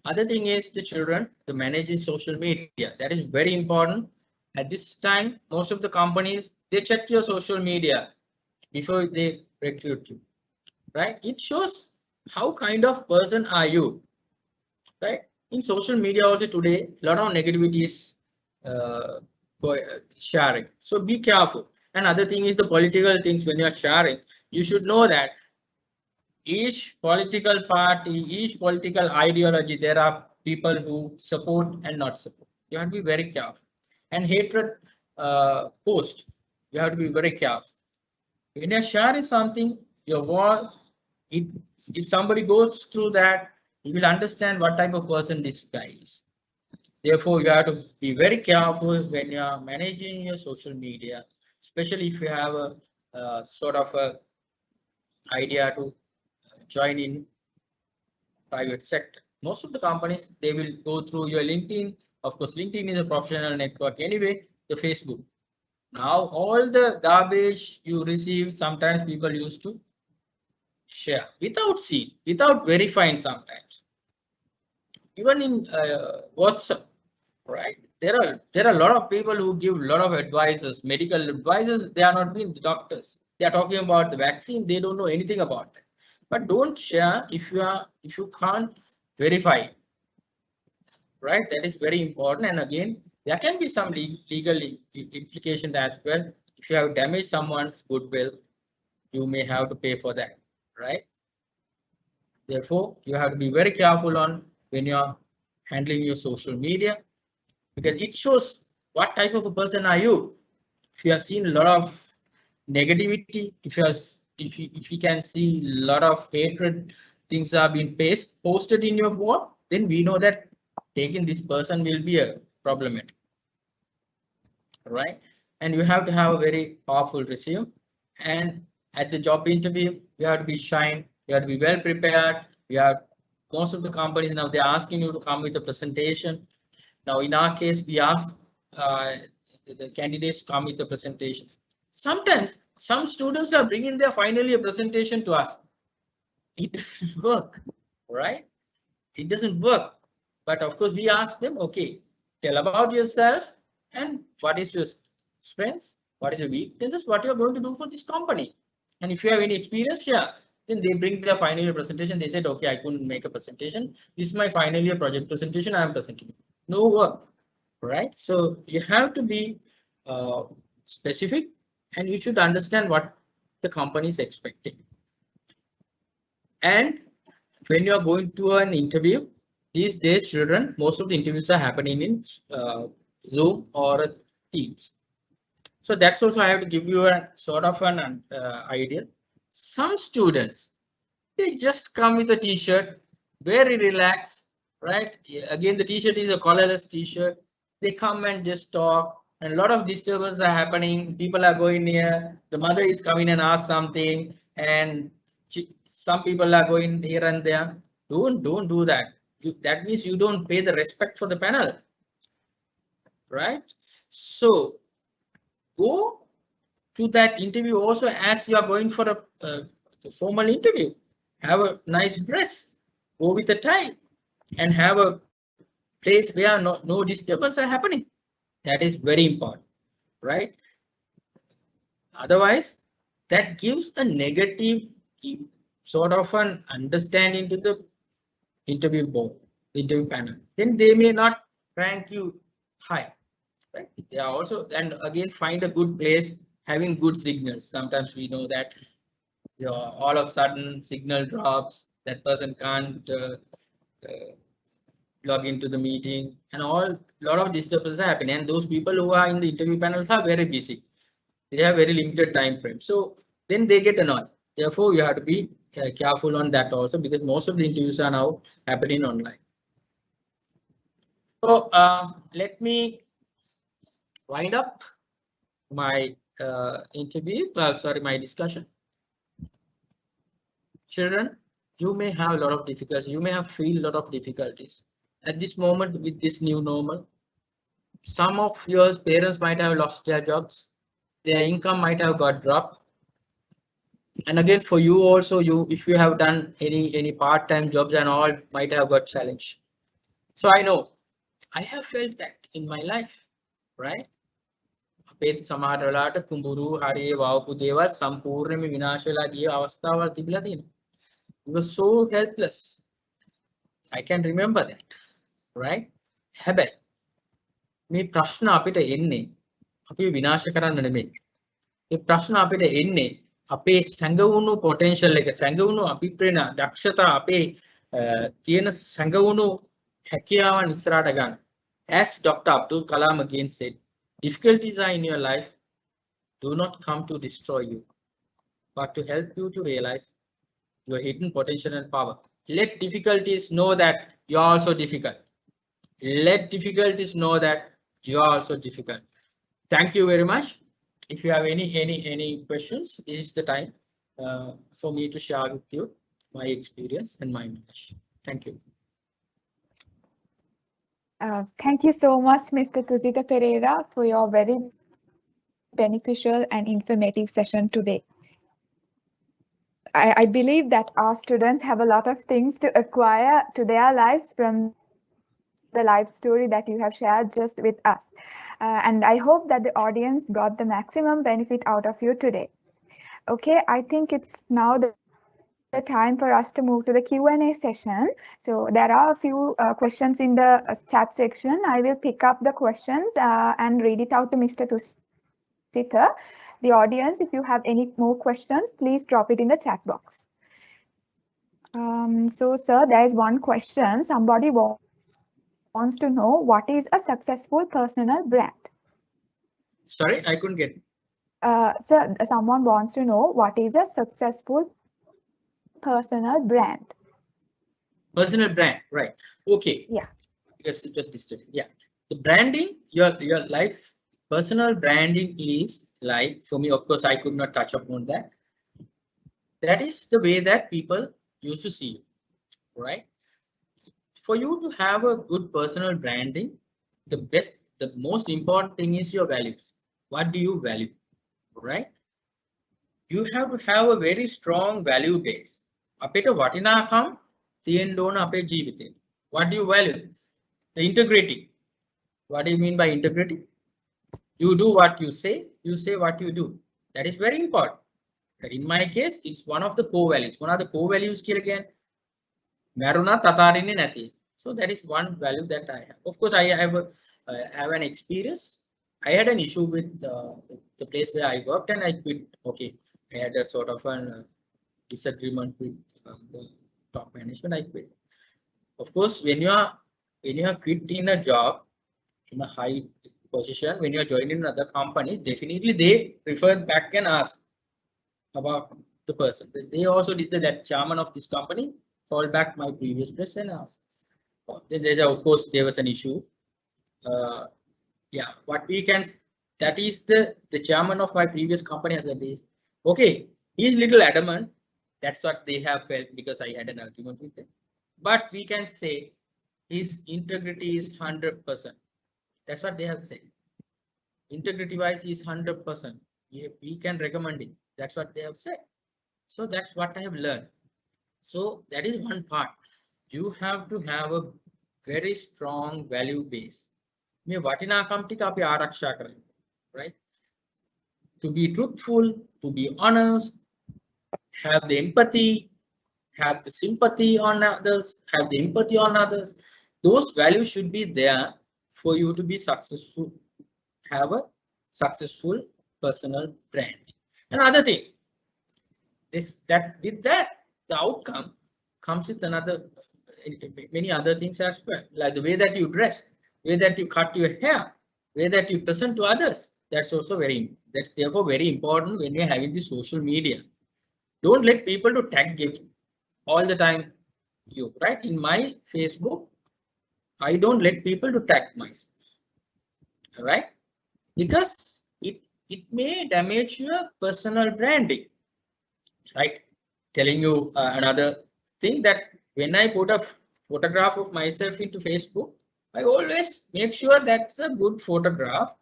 Other thing is the children, the managing social media. That is very important. At this time, most of the companies, they check your social media before they recruit you, right? It shows how kind of person are you, right? In social media also today, a lot of negativity is uh, sharing. So be careful. And other thing is the political things when you are sharing, you should know that each political party, each political ideology, there are people who support and not support. You have to be very careful. And hatred post, you have to be very careful. When you're sharing something, your wall, it, if somebody goes through that, you will understand what type of person this guy is. Therefore, you have to be very careful when you are managing your social media, especially if you have a sort of a idea to join in private sector. Most of the companies, they will go through your LinkedIn. Of course, LinkedIn is a professional network anyway, the Facebook. Now, all the garbage you receive, sometimes people used to share without seeing, without verifying sometimes. Even in WhatsApp, right? There are a lot of people who give a lot of advices, medical advices. They are not being doctors. They are talking about the vaccine. They don't know anything about it. But don't share if you can't verify, right? That is very important. And again, there can be some legal implications as well. If you have damaged someone's goodwill, you may have to pay for that, right? Therefore, you have to be very careful on when you're handling your social media because it shows what type of a person are you. If you have seen a lot of negativity, if you can see a lot of hatred, things are being posted in your wall, then we know that taking this person will be a problematic, right? And you have to have a very powerful resume. And at the job interview, you have to be shine, you have to be well prepared. You have most of the companies now they're asking you to come with a presentation. Now, in our case, we ask the candidates to come with a presentation. Sometimes some students are bringing their final year presentation to us. It doesn't work, right? It doesn't work. But of course, we ask them, okay, tell about yourself and what is your strengths, what is your weaknesses, what you're going to do for this company. And if you have any experience, yeah, then they bring their final year presentation. They said, okay, I couldn't make a presentation. This is my final year project presentation. I am presenting. No work, right? So you have to be specific and you should understand what the company is expecting. And when you are going to an interview, these days, children, most of the interviews are happening in Zoom or Teams. So that's also I have to give you a sort of an idea. Some students, they just come with a t-shirt, very relaxed, right? Again, the t-shirt is a collarless t-shirt. They come and just talk, and a lot of disturbance are happening. People are going near. The mother is coming and ask something, and some people are going here and there. Don't do that. That means you don't pay the respect for the panel, right? So go to that interview also as you are going for a the formal interview. Have a nice dress, go with a tie, and have a place where no disturbance are happening. That is very important, right? Otherwise, that gives a negative sort of an understanding to the interview board, interview panel. Then they may not rank you high, right? They are also, and again, find a good place having good signals. Sometimes we know that all of a sudden signal drops, that person can't log into the meeting, and lot of disturbances happen. And those people who are in the interview panels are very busy. They have very limited time frame. So then they get annoyed. Therefore, you have to be careful on that also, because most of the interviews are now happening online. So let me wind up my my discussion. Children, you may have a lot of difficulties. You may have feel a lot of difficulties at this moment with this new normal. Some of your parents might have lost their jobs. Their income might have got dropped. And again, for you also, if you have done any part-time jobs and all, might have got challenged. So I know I have felt that in my life, right? අපේ සමහර වෙලාවට කුඹුරු හරියේ වවපු දේවල් සම්පූර්ණයෙන්ම විනාශ වෙලා ගිය අවස්ථාවල් තිබිලා තියෙනවා. We were so helpless. I can remember that, right? හැබැයි මේ ප්‍රශ්න අපිට එන්නේ අපි විනාශ කරන්න නෙමෙයි. මේ ප්‍රශ්න අපිට එන්නේ අපේ සංගවුණු potential එක, සංගවුණු අභිප්‍රේරණ දක්ෂතා, අපේ තියෙන සංගවුණු හැකියාවන් ඉස්සරහට ගන්න. As Dr. Abdul Kalam again said, difficulties are in your life do not come to destroy you, but to help you to realize your hidden potential and power. Let difficulties know that you are also difficult. Let difficulties know that you are also difficult. Thank you very much. If you have any questions, this is the time for me to share with you my experience and my knowledge. Thank you. Thank you so much, Mr. Thusitha Perera, for your very beneficial and informative session today. I believe that our students have a lot of things to acquire to their lives from the life story that you have shared just with us. And I hope that the audience got the maximum benefit out of you today. Okay, I think it's now the time for us to move to the Q&A session. So there are a few questions in the chat section. I will pick up the questions and read it out to Mr. Thusitha. The audience, if you have any more questions, please drop it in the chat box. So sir, there is one question. Somebody wants to know, what is a successful personal brand? Sorry, I couldn't get it. Sir, someone wants to know, what is a successful personal brand? Personal brand, right? Okay. Yeah. Just distant. Yeah. The branding, your life, personal branding is like, for me, of course, I could not touch upon that. That is the way that people used to see you, right? For you to have a good personal branding, the most important thing is your values. What do you value, right? You have to have a very strong value base. අපිට වටිනාකම් තියෙන්න ඕන අපේ ජීවිතේ. What do you value? The integrity. What do you mean by integrity? You do what you say what you do. That is very important. But in my case, it's one of the core values. One of the core values කියලා කියන්නේ මරුණත් අතාරින්නේ නැති. So that is one value that I have. Of course, I have an experience. I had an issue with the place where I worked, and I quit. Okay, I had a sort of a disagreement with the top management. I quit. Of course, when you are quit in a job in a high position, when you are joining another company, definitely they refer back and ask about the person. They also did that chairman of this company called back my previous place and asked. Then of course there was an issue. Yeah, what we can, that is the chairman of my previous company has said is, okay, he's little adamant. That's what they have felt, because I had an argument with them. But we can say his integrity is 100%. That's what they have said. Integrity wise is 100%. We can recommend it. That's what they have said. So that's what I have learned. So that is one part. You have to have a very strong value base. මේ වටිනාකම් ටික අපි ආරක්ෂා කරන්න. Right? To be truthful, to be honest, have the empathy, have the sympathy on others, have the empathy on others. Those values should be there for you to be successful, have a successful personal brand. Another thing, with that, the outcome comes with many other things as well, like the way that you dress, way that you cut your hair, way that you present to others. That's also that's therefore very important when you're having the social media. Don't let people to tag you all the time. You right in my Facebook, I don't let people to tag myself, right? Because it may damage your personal branding, right? Telling you another thing, that when I put a photograph of myself into Facebook, I always make sure that's a good photograph.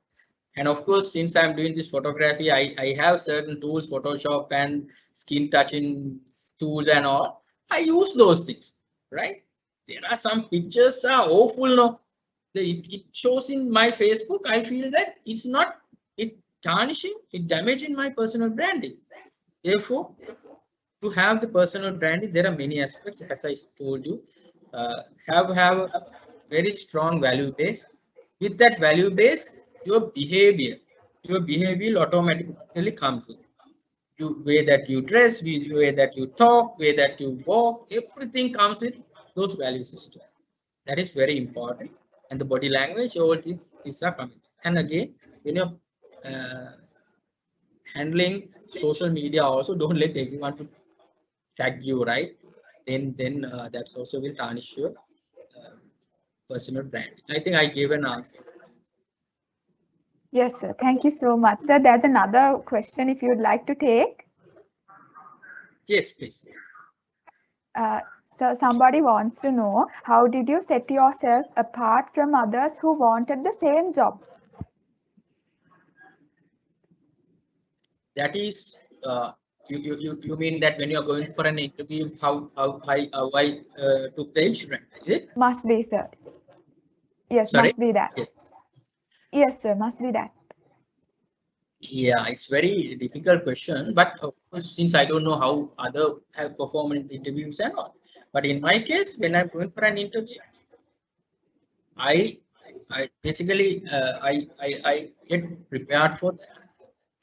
And of course, since I'm doing this photography, I have certain tools, Photoshop and skin touching tools and all. I use those things, right? There are some pictures are awful. No, it shows in my Facebook. I feel that it's not, it tarnishing, it damaging my personal branding. Therefore, to have the personal branding, there are many aspects, as I told you. Have a very strong value base. With that value base, your behavior will automatically comes in. Way that you dress, way that you talk, way that you walk, everything comes with those value systems. That is very important. And the body language, all things are coming. And again, when you're handling social media, also don't let everyone to tag you, right? Then that's also will tarnish your personal brand. I think I gave an answer. Yes, sir. Thank you so much. Sir, there's another question if you'd like to take. Yes, please. So somebody wants to know, how did you set yourself apart from others who wanted the same job? That is, you mean that when you're going for an interview, how I took the insurance, is it? Must be, sir. Yes, Sorry? must be that. Yes. Yes, sir, must be that. Yeah, it's very difficult question, but of course, since I don't know how other have performed in the interviews and all, but in my case, when I'm going for an interview, I basically I get prepared for that.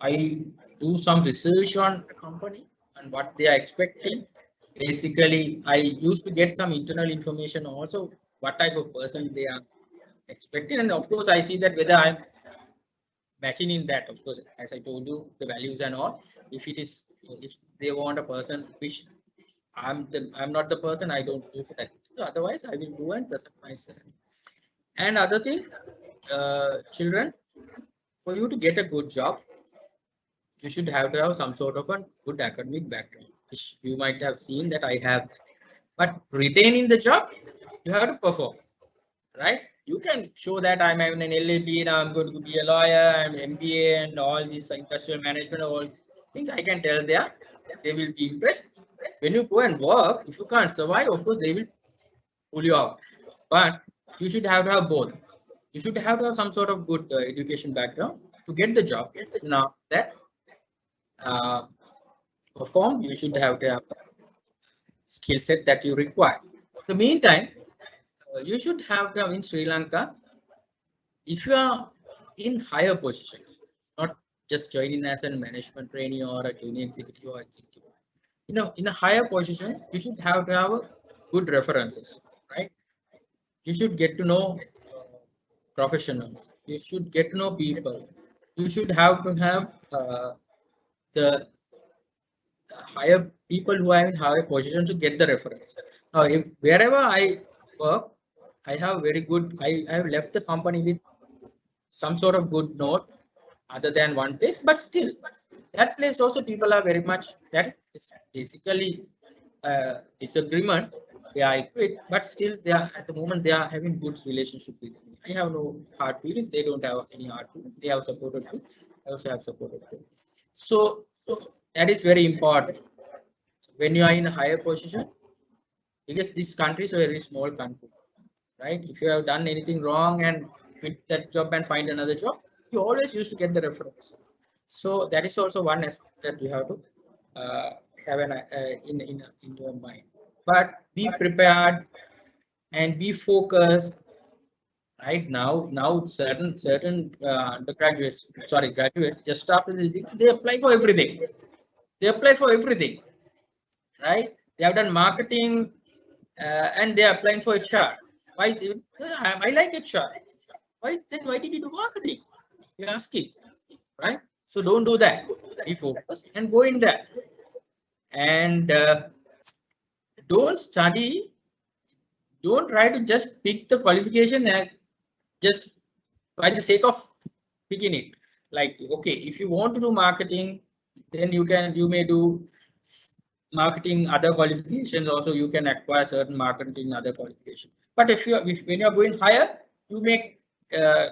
I do some research on the company and what they are expecting. Basically, I used to get some internal information also, what type of person they are expecting, and of course, I see that whether I'm matching in that. Of course, as I told you, the values and all. If they want a person which I'm not the person, I don't do for that. So otherwise, I will do and present myself. And other thing, children, for you to get a good job, you should have to have some sort of a good academic background, which you might have seen that I have. But retaining the job, you have to perform, right? You can show that I'm having an LLB, now I'm going to be a lawyer, I'm MBA and all this industrial management, all things I can tell there. They will be impressed. When you go and work, if you can't survive, of course, they will pull you out. But you should have to have both. You should have to have some sort of good education background to get the job. Now that perform, you should have to have skill set that you require. In the meantime, you should have to have in Sri Lanka, if you are in higher positions, not just joining as a management trainee or a junior executive or executive, in a higher position, you should have to have good references, right? You should get to know professionals. You should get to know people. You should have to have the higher people who are in higher position to get the reference. Now, if wherever I work, I have very good. I have left the company with some sort of good note, other than one place, but still, that place also people are very much. That is basically disagreement. Yeah, I quit, but still, they are at the moment they are having good relationship with me. I have no hard feelings. They don't have any hard feelings. They have supported me. I also have supported them. So that is very important. when you are in a higher position, because this country is a very small country, right? If you have done anything wrong and quit that job and find another job, you always used to get the reference. So that is also one aspect that you have to uh, have in your mind. But be prepared and be focused. Right now, certain undergraduates, sorry, graduates, just after the degree, they apply for everything. They apply for everything, right? They have done marketing and they are applying for HR. Why? I like HR. Why then? Why did you do marketing? You're asking, right? So don't do that. Be focused and go in there. And don't study. Don't try to just pick the qualification and just by the sake of picking it. Like, okay, if you want to do marketing, then you may do marketing other qualifications. Also, you can acquire certain marketing other qualifications. But when you are going higher, you may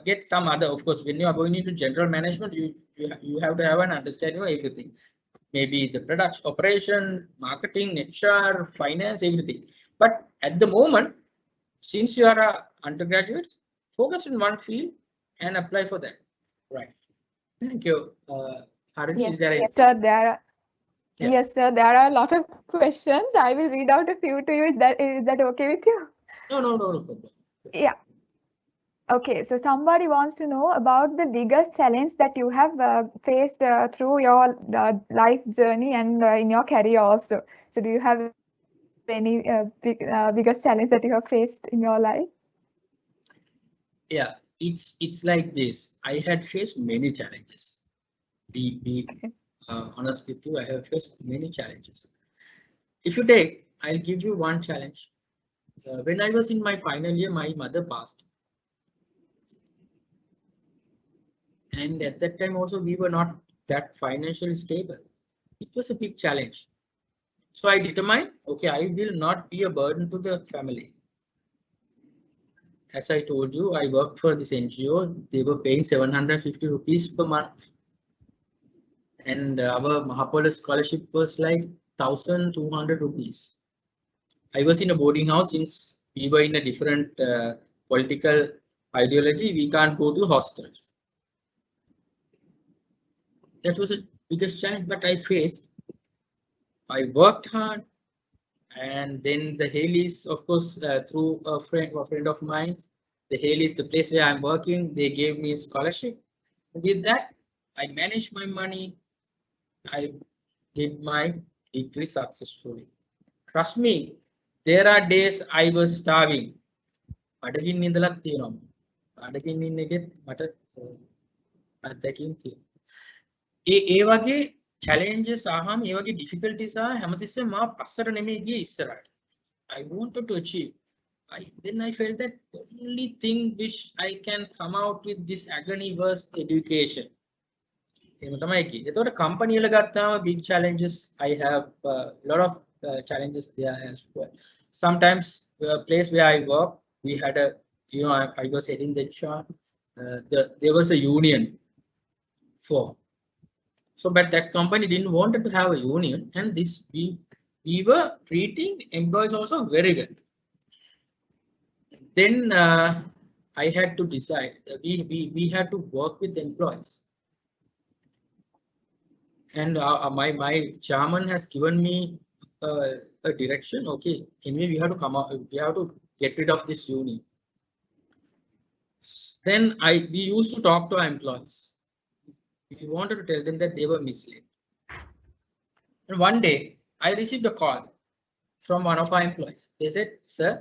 get some other. Of course, when you are going into general management, you have to have an understanding of everything. Maybe the production, operation, marketing, HR, finance, everything. But at the moment, since you are undergraduates, focus in one field and apply for that. Right. Thank you. Harini, Yes, is there yes, sir. There are Yeah. yes, sir. There are a lot of questions. I will read out a few to you. Is that okay with you? No problem. Yeah. Okay. So somebody wants to know about the biggest challenge that you have faced through your life journey and in your career also. So do you have any biggest challenge that you have faced in your life? Yeah, it's like this. I had faced many challenges. Be honest with you, I have faced many challenges. If you take, I'll give you one challenge. When I was in my final year, my mother passed. And at that time also, we were not that financially stable. It was a big challenge. So I determined, okay, I will not be a burden to the family. As I told you, I worked for this NGO. They were paying 750 rupees per month. And our Mahapola scholarship was like 1,200 rupees. I was in a boarding house since we were in a different political ideology. We can't go to hostels. That was the biggest challenge, but I faced. I worked hard, and then the Hales, of course, through a friend of mine, the Hales, the place where I'm working, they gave me a scholarship. With that, I managed my money. I did my degree successfully. Trust me, there are days I was starving. බඩගින්න ඉඳලක් තියෙනවා. බඩගින්න ඉන්න එකෙත් මට අත්දැකීම් තියෙනවා. ඒ වගේ challenges ආවම ඒ වගේ difficulties ආව හැමතිස්සෙම මා පස්සට නෙමෙයි ගියේ ඉස්සරහට. I wanted to achieve. Then I felt that the only thing which I can come out with this agony was education. එහෙම තමයි කිව්වේ. එතකොට company වල ගත්තාම big challenges I have a lot of challenges there as well. Sometimes the place where I work, we had a I was heading the chart. There was a union for. So, but that company didn't wanted to have a union, and we were treating employees also very well. Then I had to decide. We had to work with employees. And my chairman has given me a direction. Okay, anyway, we have to come out. We have to get rid of this union. Then we used to talk to our employees. We wanted to tell them that they were misled. And one day, I received a call from one of our employees. They said, "Sir,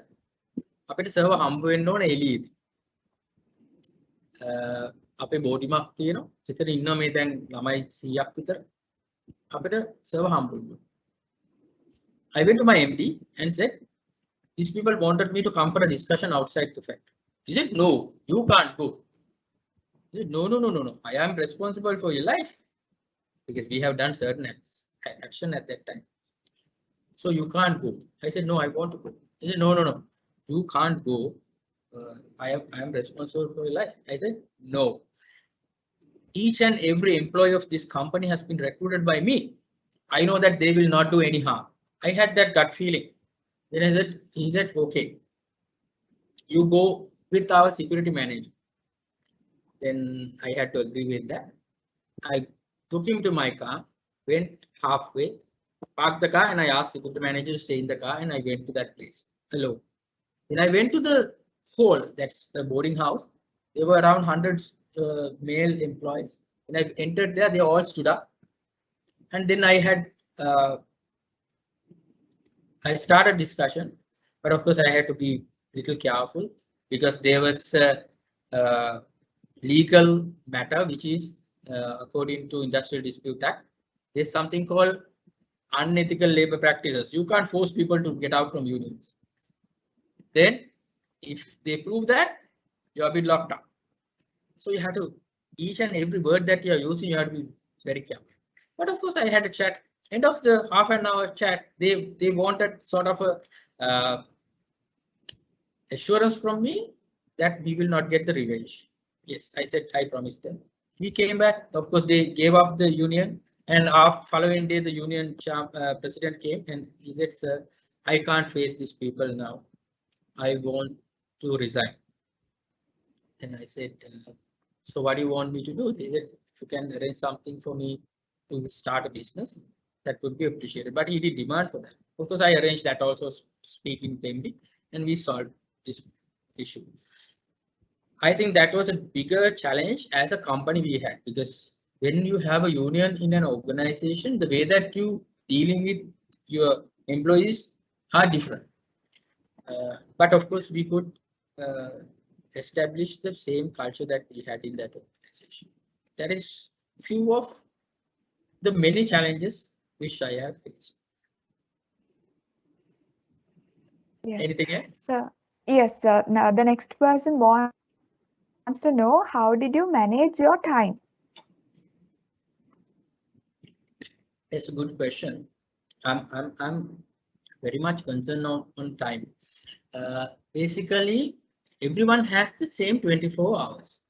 අපිට server හම්බ වෙන්න ඕන එළියේදී. අපේ බෝඩිමක් තියෙනවා. එතන ඉන්නවා මේ දැන් ළමයි 100ක් විතර. අපිට server හම්බ වෙන්න." I went to my MD and said, "These people wanted me to come for a discussion outside the factory." He said, "No, you can't go." He said, "No. I am responsible for your life because we have done certain action at that time. So you can't go." I said, "No, I want to go." He said, "No. You can't go. I am responsible for your life." I said, "No. Each and every employee of this company has been recruited by me. I know that they will not do any harm. I had that gut feeling. Then he said, okay, you go with our security manager. Then I had to agree with that. I took him to my car, went halfway, parked the car, and I asked the manager to stay in the car, and I went to that place alone. Then I went to the hall, that's the boarding house. There were around hundreds male employees. When I entered there, they all stood up, and then I started discussion, but of course I had to be little careful because there was a legal matter which is according to Industrial Dispute Act. There's something called unethical labor practices. You can't force people to get out from unions. Then, if they prove that, you have been locked up. So you have to, each and every word that you are using, you have to be very careful. But of course, I had a chat. End of the half an hour chat, they wanted sort of a assurance from me that we will not get the revenge. Yes, I said I promised them. We came back. Of course, they gave up the union, and after following day, the union president came and he said, "Sir, I can't face these people now. I want to resign." And I said, "So what do you want me to do?" He said, "If you can arrange something for me to start a business, that would be appreciated." But he did demand for that. Of course, I arranged that also, speaking plainly, and we solved this issue. I think that was a bigger challenge as a company we had, because when you have a union in an organization, the way that you dealing with your employees are different. But of course, we could establish the same culture that we had in that organization. That is few of the many challenges which I have faced. Yes. Anything else? So, yes, now the next person wants to know, how did you manage your time? It's a good question. I'm very much concerned on time. Basically, everyone has the same 24 hours,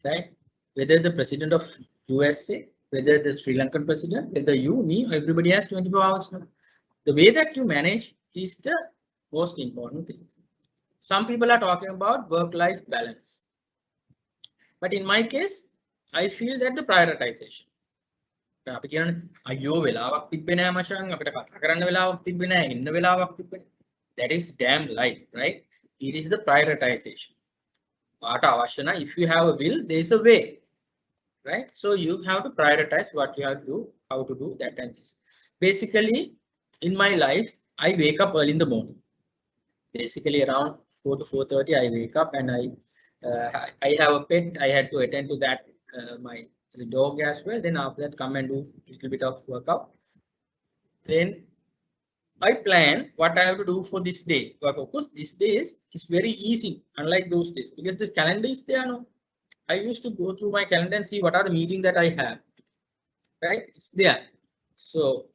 right? Whether the president of USA, whether the Sri Lankan president, whether you, me, everybody has 24 hours now. The way that you manage is the most important thing. Some people are talking about work-life balance. But in my case, I feel that the prioritization. අපි කියන්නේ අයියෝ වෙලාවක් තිබ්බේ නෑ මචං අපිට කතා කරන්න වෙලාවක් තිබ්බේ නෑ ඉන්න වෙලාවක් තිබ්බේ නෑ. That is damn lie, right? It is the prioritization. What අවශ්‍ය නම්, if you have a will, there is a way, right? So you have to prioritize what you have to do, how to do that and this. Basically, in my life, I wake up early in the morning. Basically around 4 to 4:30, I wake up and I have a pet. I had to attend to that, my dog as well. Then after that, come and do a little bit of workout. Then I plan what I have to do for this day. But of course, this day is very easy, unlike those days, because this calendar is there. No, I used to go through my calendar and see what are the meetings that I have. Right, it's there. So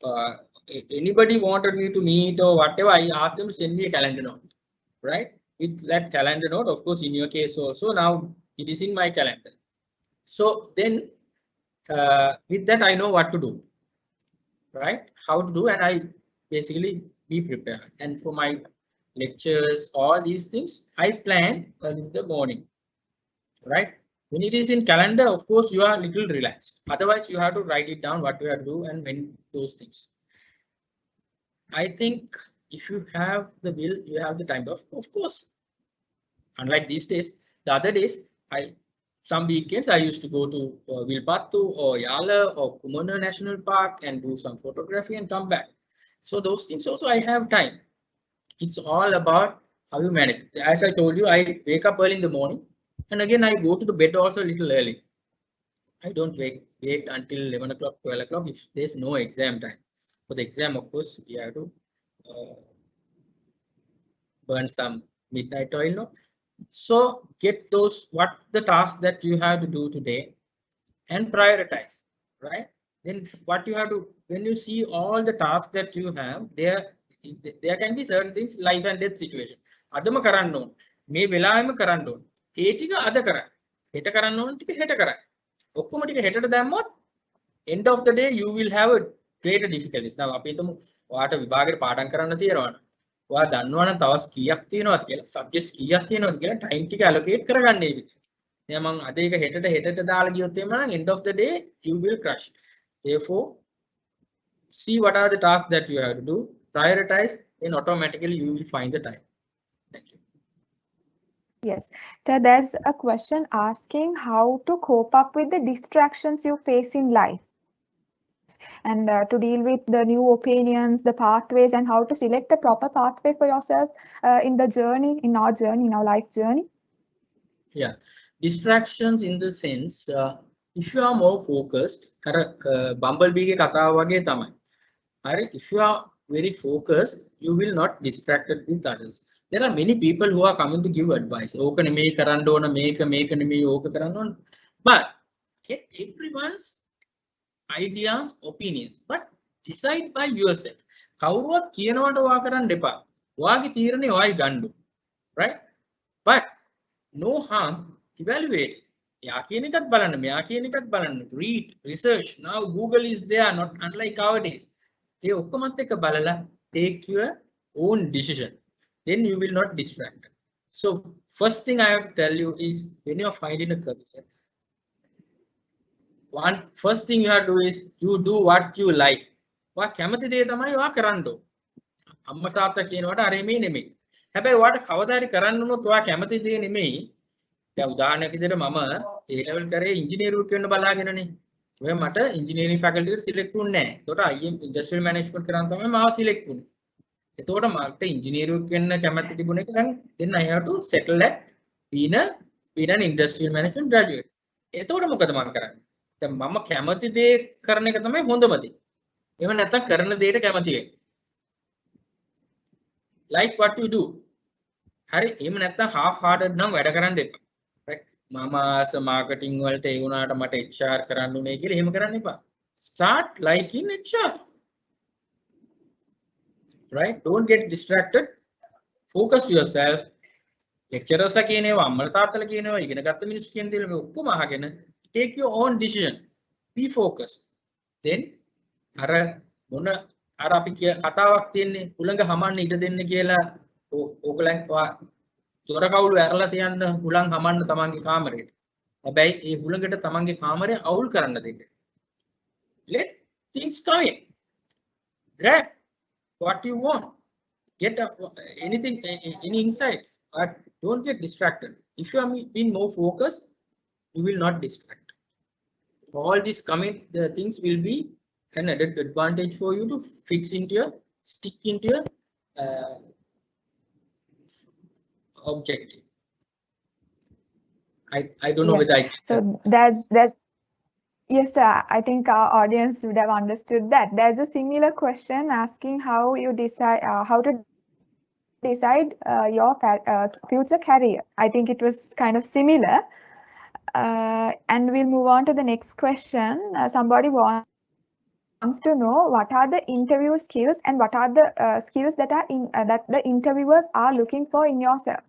anybody wanted me to meet or whatever, I asked them to send me a calendar note. Right, with that calendar note, of course, in your case also, now it is in my calendar. So then with that, I know what to do, right? How to do, and I basically be prepared. And for my lectures, all these things, I plan in the morning, right? When it is in calendar, of course, you are a little relaxed. Otherwise, you have to write it down what you have to do and when those things. I think if you have the will, you have the time. Of course, unlike these days, the other days, some weekends I used to go to Vilpattu or Yala or Kumana National Park and do some photography and come back. So those things also I have time. It's all about how you manage. As I told you, I wake up early in the morning, and again I go to the bed also a little early. I don't wait until 11 o'clock, 12 o'clock if there's no exam time. For the exam, of course, you have to burn some midnight oil. No? So get those, what the task that you have to do today and prioritize, right? Then what you have to, when you see all the tasks that you have, there can be certain things, life and death situation. අදම කරන්න ඕන. මේ වෙලාවෙම කරන්න ඕන. ඒ ටික අද කරන්න. හෙට කරන්න ඕන ටික හෙට කරන්න. ඔක්කොම ටික හෙටට දැම්මොත් end of the day you will have create a difficulties. Now අපි හිතමු ඔයාට විභාගයට පාඩම් කරන්න තියෙනවා. ඔයා දන්නවනම් තවස් කීයක් තියෙනවද කියලා, subjects කීයක් තියෙනවද කියලා time ටික allocate කරගන්න ඒ විදිහට. දැන් මම අද ඒක හෙටට දාලා ගියොත් එහම නම් end of the day you will crush. Therefore see what are the tasks that you have to do, prioritize, then automatically you will find the time. Thank you. Yes, so there's a question asking how to cope up with the distractions you face in life and to deal with the new opinions, the pathways, and how to select the proper pathway for yourself in the journey, in our life journey. Yeah, distractions in the sense, if you are more focused, bumblebee ke kathawa wage thamai. If you are very focused, you will not distracted with others. There are many people who are coming to give advice. Oka neme karanna ona, make neme oka karanna ona. But get everyone's ideas, opinions, but decide by yourself. Kawuruවත් කියනවට ඔයා කරන්න එපා. ඔයාගේ තීරණය ඔයයි ගන්න. Right? But no harm evaluate. යා කියන එකත් බලන්න, මෙයා කියන එකත් බලන්න. Read, research. Now Google is there, not unlike nowadays. ඒ ඔක්කොමත් එක බලලා take your own decision. Then you will not distract. So first thing I have to tell you is when you are finding a career, first thing you have to do is you do what you like. ඔයා කැමති දේ තමයි ඔයා කරන්න ඕන. අම්මා තාත්තා කියනවට අර එමේ නෙමෙයි. හැබැයි ඔයාට කවදා හරි කරන්න උනොත් ඔයා කැමති දේ නෙමෙයි. දැන් උදාහරණයක් විදිහට මම A level කරේ ඉංජිනේරුවෙක් වෙන්න බලාගෙනනේ. ඔය මට ඉංජිනේරින් ෆැකල්ටි එකට සිලෙක්ට් වුණේ නැහැ. ඒකට IM ඉන්ඩස්ට්‍රියල් මැනේජ්මන්ට් කරන් තමයි මාව සිලෙක්ට් වුණේ. එතකොට මට ඉංජිනේරුවෙක් වෙන්න කැමැති තිබුණ එක then I have to settle at being an industrial management graduate. එතකොට මොකද මම කරන්නේ? දැන් මම කැමති දේ කරන එක තමයි හොඳම දේ. එහෙම නැත්නම් කරන දේට කැමති වෙන්න. Like what you do. හරි එහෙම නැත්නම් half hearted නම් වැඩ කරන්න එපා. right? මම ආස මාකටිං වලට ඒ වුණාට මට HR කරන්න උනේ කියලා එහෙම කරන්න එපා. Start liking HR. Right? Don't get distracted. Focus yourself. Lecturers la කියනේවා, අම්මලා තාත්තලා කියනේවා, ඉගෙන ගත්ත මිනිස්සු කියන දේ මේ ඔක්කොම අහගෙන take your own decision. Be focused. Then අර මොන අර අපි කතාවක් තියෙන්නේ උලඟ හමන්න ඉඩ දෙන්න කියලා ඕගලන් දොර කවුළු ඇරලා තියන්න උලන් හමන්න තමන්ගේ කාමරේට. හැබැයි ඒ උලඟට තමන්ගේ කාමරය අවුල් කරන්න දෙන්න. Let things come in. Grab what you want. Get anything, any insights, but don't get distracted. If you are being more focused, you will not distract. All these the things will be an added advantage for you to stick into your objective. I don't know yes. whether I so that's yes, sir. I think our audience would have understood that. There's a similar question asking how you decide how to decide your future career. I think it was kind of similar. And we'll move on to the next question. Somebody wants to know what are the interview skills and what are the skills that are that the interviewers are looking for in yourself.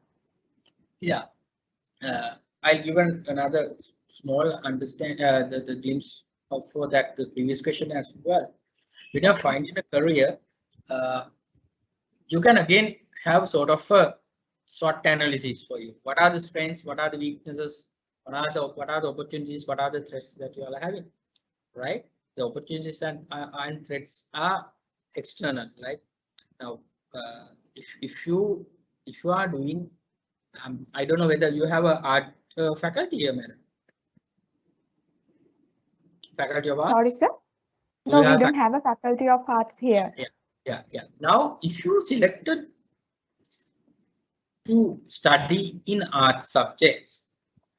Yeah, I'll give another small the glimpse of for that the previous question as well. When you're finding a career, you can again have sort of a SWOT analysis for you. What are the strengths? What are the weaknesses? What are the opportunities? What are the threats that you are having? Right? The opportunities and threats are external. Right? Now, if you are doing, I don't know whether you have a art faculty here, madam. Faculty of arts? Sorry, sir. No, we don't have a faculty of arts here. Yeah. Now, if you selected to study in art subjects,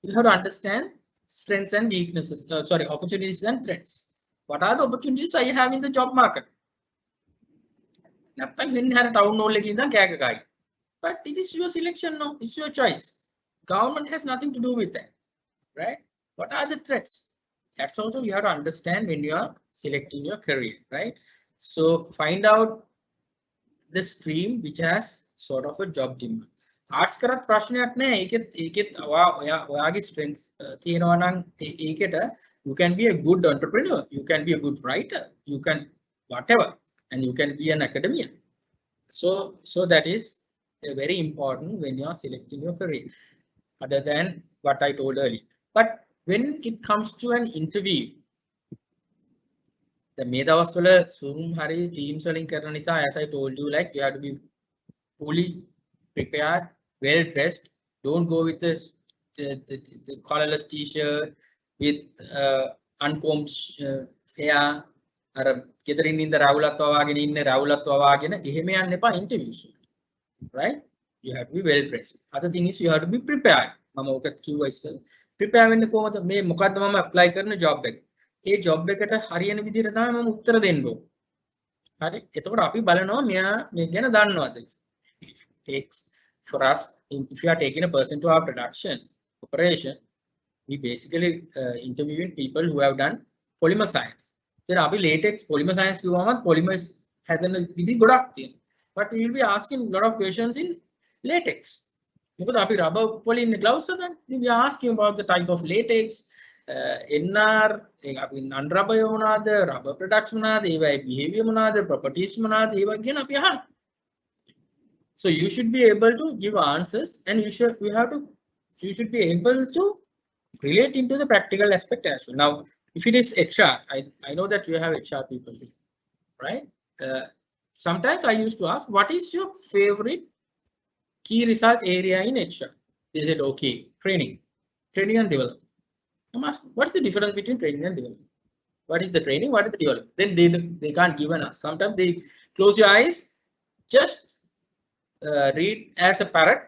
you have to understand strengths and weaknesses. Opportunities and threats. What are the opportunities I have in the job market? But it is your selection now. It's your choice. Government has nothing to do with that, right? What are the threats? That's also you have to understand when you are selecting your career, right? So find out the stream which has sort of a job demand. Arts කරත් ප්‍රශ්නයක් නෑ. ඒකෙත් ඔයාගේ strengths තියෙනවා නම් ඒකට you can be a good entrepreneur, you can be a good writer, you can whatever, and you can be an academician. So that is very important when you are selecting your career, other than what I told earlier. But when it comes to an interview, the මේ දවස්වල Zoom හරි Teams වලින් කරන නිසා, as I told you, like you have to be fully prepared, well dressed. Don't go with the collarless t-shirt with uncombed hair. අර ගෙදරින් ඉඳ රවුලත් වවාගෙන ඉන්න රවුලත් වවාගෙන එහෙම යන්න එපා interviews. Right? You have to be well dressed. Other thing is you have to be prepared. මම ඔකට කිව්වා ඉස්සෙල්ලා. prepare වෙන්න කොහොමද? මේ මොකද්ද මම apply කරන job එක. ඒ job එකට හරියන විදිහට තමයි මම උත්තර දෙන්න ඕන. හරි? එතකොට අපි බලනවා මෙයා මේ ගැන දන්නවද? Takes for us, if you are taking a person to our production operation, we basically interviewing people who have done polymer science. Then අපි latex polymer science කිව්වම polymers හැදෙන විදි ගොඩක් තියෙනවා. But we will be asking a lot of questions in latex. මොකද අපි rubber polymer gloves හදන්නේ. We are asking about the type of latex, NR, අපි non rubber මොනවාද, rubber products මොනවාද, ඒවායි behavior මොනවාද, properties මොනවාද, ඒවා ගැන අපි අහනවා. So you should be able to give answers, and you should be able to relate into the practical aspect as well. Now, if it is HR, I know that you have HR people here, right? Sometimes I used to ask, what is your favorite key result area in HR? They said, okay, training and development. I'm asking, what's the difference between training and development? What is the training? What is the development? Then they can't give an answer. Sometimes they close your eyes, just read as a parrot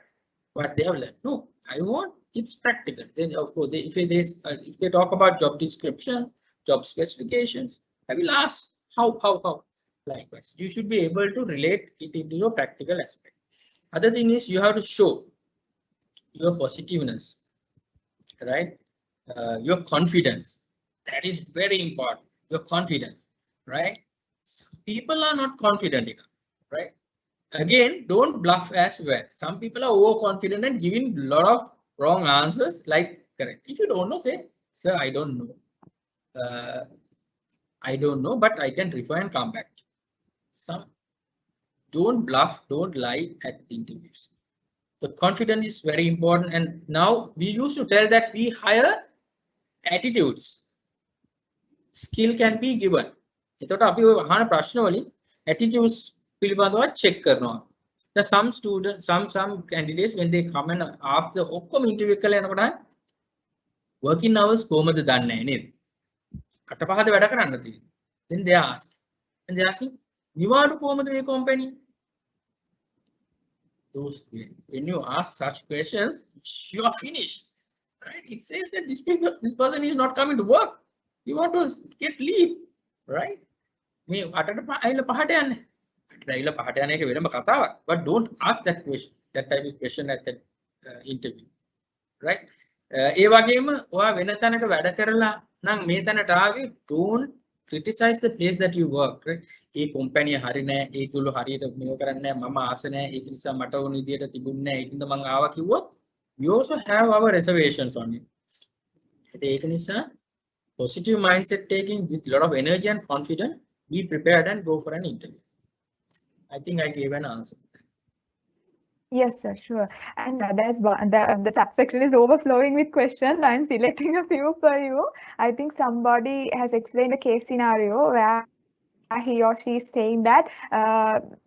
what they have learned. No, I want it's practical. Then of course, if they talk about job description, job specifications, I will ask how. Likewise, you should be able to relate it into your practical aspect. Other thing is you have to show your positiveness, right? Your confidence. That is very important. Your confidence, right? Some people are not confident enough, right? Again, don't bluff as well. Some people are overconfident and giving a lot of wrong answers like correct. If you don't know, say, sir, I don't know. I don't know, but I can refer and come back. Don't bluff, don't lie at interviews. The confidence is very important. And now we used to tell that we hire attitudes. Skill can be given. එතකොට අපි ඔය අහන ප්‍රශ්න වලින් attitudes පිළිබඳව check කරනවා. Some students, some candidates, when they come and after ඔක්කොම interview කරලා යනකොට working hours කොහමද දන්නේ නැහැ නේද? අට පහද වැඩ කරන්න තියෙනවා. Then they ask, and they asking, නිවාඩු කොහමද මේ company? Those when you ask such questions, you are finished, right? It says that this person is not coming to work. You want to get leave, right? මේ අටට අයිල පහට යන්නේ. අටට පහට යන එක වෙනම කතාවක්. But don't ask that question, that type of question at that interview, right? ඒ වගේම ඔයා වෙන තැනක වැඩ කරලා නම් මේ තැනට ආවේ, don't criticize the place that you work, right? A company හරි නෑ, ඒගොල්ලෝ හරියට මේව කරන්නේ නෑ, මම ආස නෑ, ඒක නිසා මට ඕන විදියට තිබුණේ නෑ, ඒකින්ද මම ආවා කිව්වොත්, we also have our reservations on it. ඒක නිසා positive mindset taking with a lot of energy and confidence, be prepared and go for an interview. I think I gave an answer. Yes, sir, sure. And the chat section is overflowing with questions. I'm selecting a few for you. I think somebody has explained a case scenario where he or she is saying that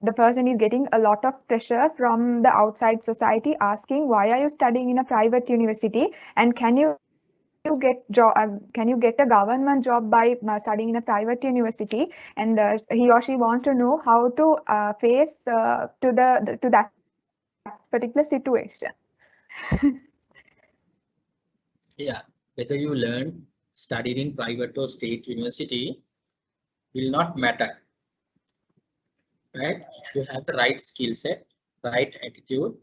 the person is getting a lot of pressure from the outside society asking, why are you studying in a private university, and can you get a government job by studying in a private university? And he or she wants to know how to face to that particular situation. Yeah, whether you studied in private or state university will not matter, right? You have the right skill set, right attitude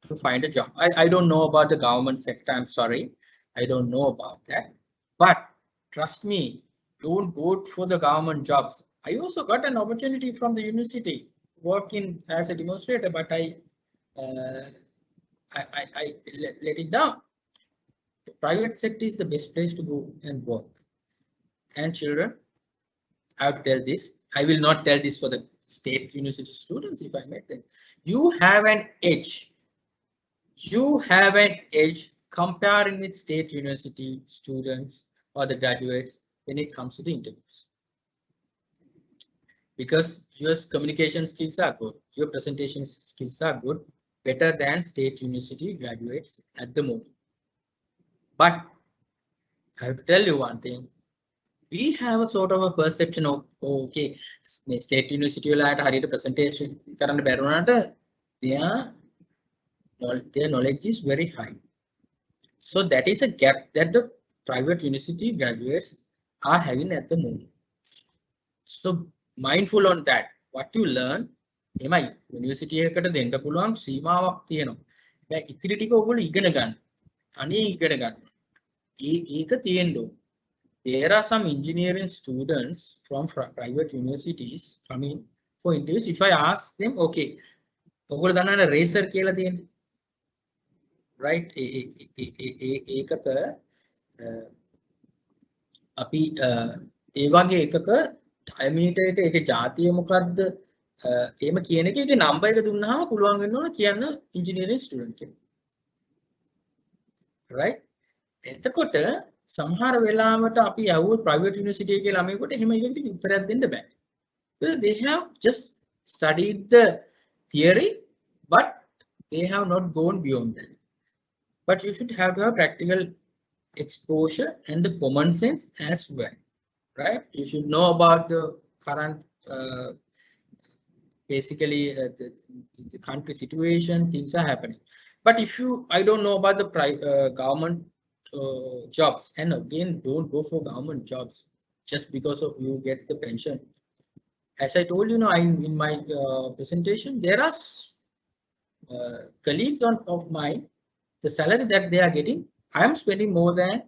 to find a job. I don't know about the government sector, I'm sorry, I don't know about that, but trust me, don't go for the government jobs. I also got an opportunity from the university working as a demonstrator, but I let it down. The private sector is the best place to go and work. And children, I have to tell this, I will not tell this for the state university students if I met them. You have an edge. You have an edge comparing with state university students or the graduates when it comes to the interviews. Because your communication skills are good, your presentation skills are good, better than state university graduates at the moment. But I have to tell you one thing. We have a sort of a perception of, oh, okay, state university වලට හරියට presentation කරන්න බැරුණාට their knowledge is very high. So that is a gap that the private university graduates are having at the moment. So mindful on that. What you learn, MI university එකකට දෙන්න පුළුවන් සීමාවක් තියෙනවා. දැන් ඉතිරි ටික ඔයගොල්ලෝ ඉගෙන ගන්න. අනේ ඉගෙන ගන්න. ඒක තියෙන්න ඕන. There are some engineering students from private universities coming for interviews. If I ask them, okay, ඔයගොල්ලෝ දන්නවනේ racer කියලා තියෙන්නේ. Right? ඒකක අපි ඒ වගේ එකක diameter එක ඒකේ ජාතිය මොකද්ද? එහෙම කියන එක ඒකේ number එක දුන්නාම පුළුවන් වෙන්න ඕන කියන්න engineering student කෙනෙක්. Right? එතකොට සමහර වෙලාවට අපි යවුව private university එකේ ළමයෙකුට එහෙම එකකට උත්තරයක් දෙන්න බෑ. Because they have just studied the theory but they have not gone beyond that. But you should have to have practical exposure and the common sense as well, right? You should know about the current basically the country situation, things are happening. But if you, I don't know about the government jobs, and again, don't go for government jobs just because of you get the pension. As I told you, in my presentation, there are colleagues of mine, the salary that they are getting, I am spending more than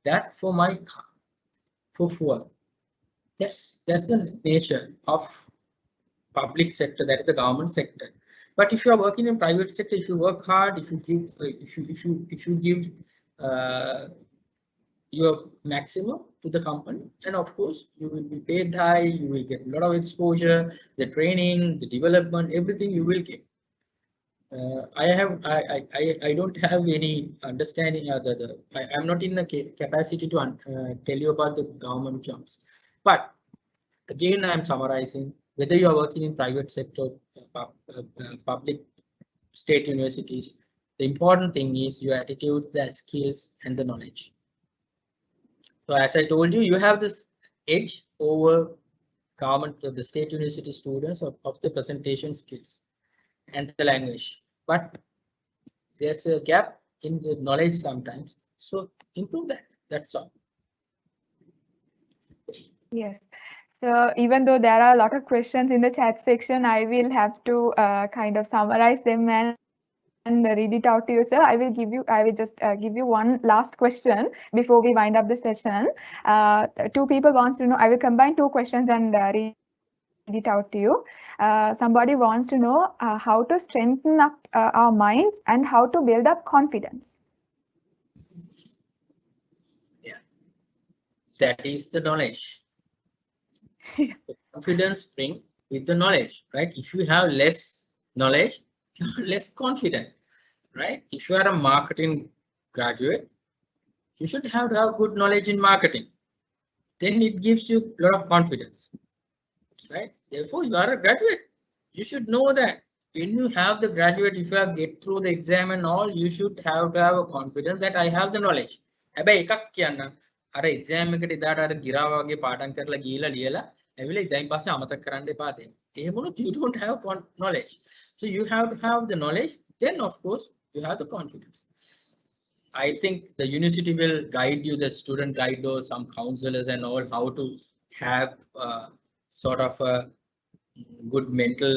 that for my car, for fuel. That's the nature of public sector, that is the government sector. But if you are working in private sector, if you work hard, if you give your maximum to the company, and of course you will be paid high, you will get a lot of exposure, the training, the development, everything you will get. I don't have any understanding. I'm not in a capacity to tell you about the government jobs. But again, I'm summarizing. Whether you are working in private sector, public, state universities, the important thing is your attitude, the skills, and the knowledge. So as I told you, you have this edge over government, the state university students of the presentation skills and the language. But there's a gap in the knowledge sometimes. So improve that. That's all. Yes. So even though there are a lot of questions in the chat section, I will have to kind of summarize them and read it out to you, sir. I will just give you one last question before we wind up the session. Two people wants to know, I will combine two questions and read it out to you. Somebody wants to know how to strengthen up our minds and how to build up confidence. Yeah, that is the knowledge. The confidence bring with the knowledge, right? If you have less knowledge, you're less confident, right? If you are a marketing graduate, you should have to have good knowledge in marketing. Then it gives you a lot of confidence, right? Therefore, you are a graduate. You should know that when you have the graduate, if you get through the exam and all, you should have to have a confidence that I have the knowledge. හැබැයි එකක් කියන්න අර exam එකට ඉදාට අර ගිරාව වගේ පාඩම් කරලා ගිහලා ලියලා ඇවිල්ලා ඉතින් පස්සේ අමතක කරන්න එපා දෙන්න. එහෙම වුණොත් you don't have knowledge. So you have to have the knowledge, then of course you have the confidence. I think the university will guide you, the student guide or some counselors and all, how to have sort of a good mental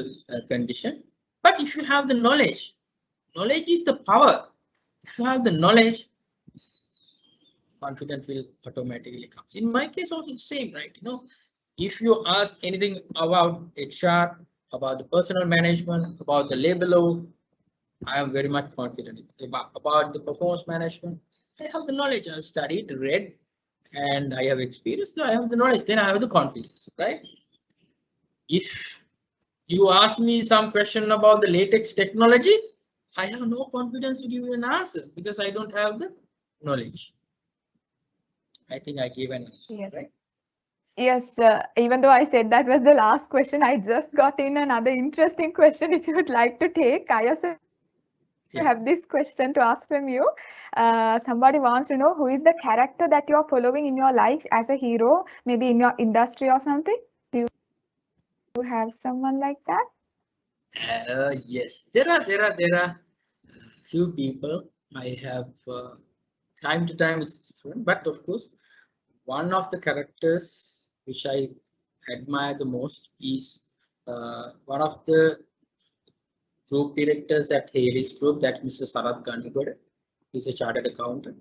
condition. But if you have the knowledge is the power. If you have the knowledge, confidence will automatically come. In my case also the same, right? If you ask anything about HR, about the personal management, about the labor law, I am very much confident. About the performance management, I have the knowledge. I studied, read, and I have experience. So I have the knowledge. Then I have the confidence, right? if you ask me some question about the latex technology, I have no confidence to give you an answer because I don't have the knowledge. I think I gave an answer. Yes. Right? Yes, even though I said that was the last question, I just got in another interesting question. If you would like to take, I also have this question to ask from you. Somebody wants to know who is the character that you are following in your life as a hero, maybe in your industry or something. Do you have someone like that? Yes, there are few people I have. Time to time it's different, but of course, one of the characters which I admire the most is one of the group directors at Haley's Group, that Mr. Sarath Ganugode. He's a chartered accountant.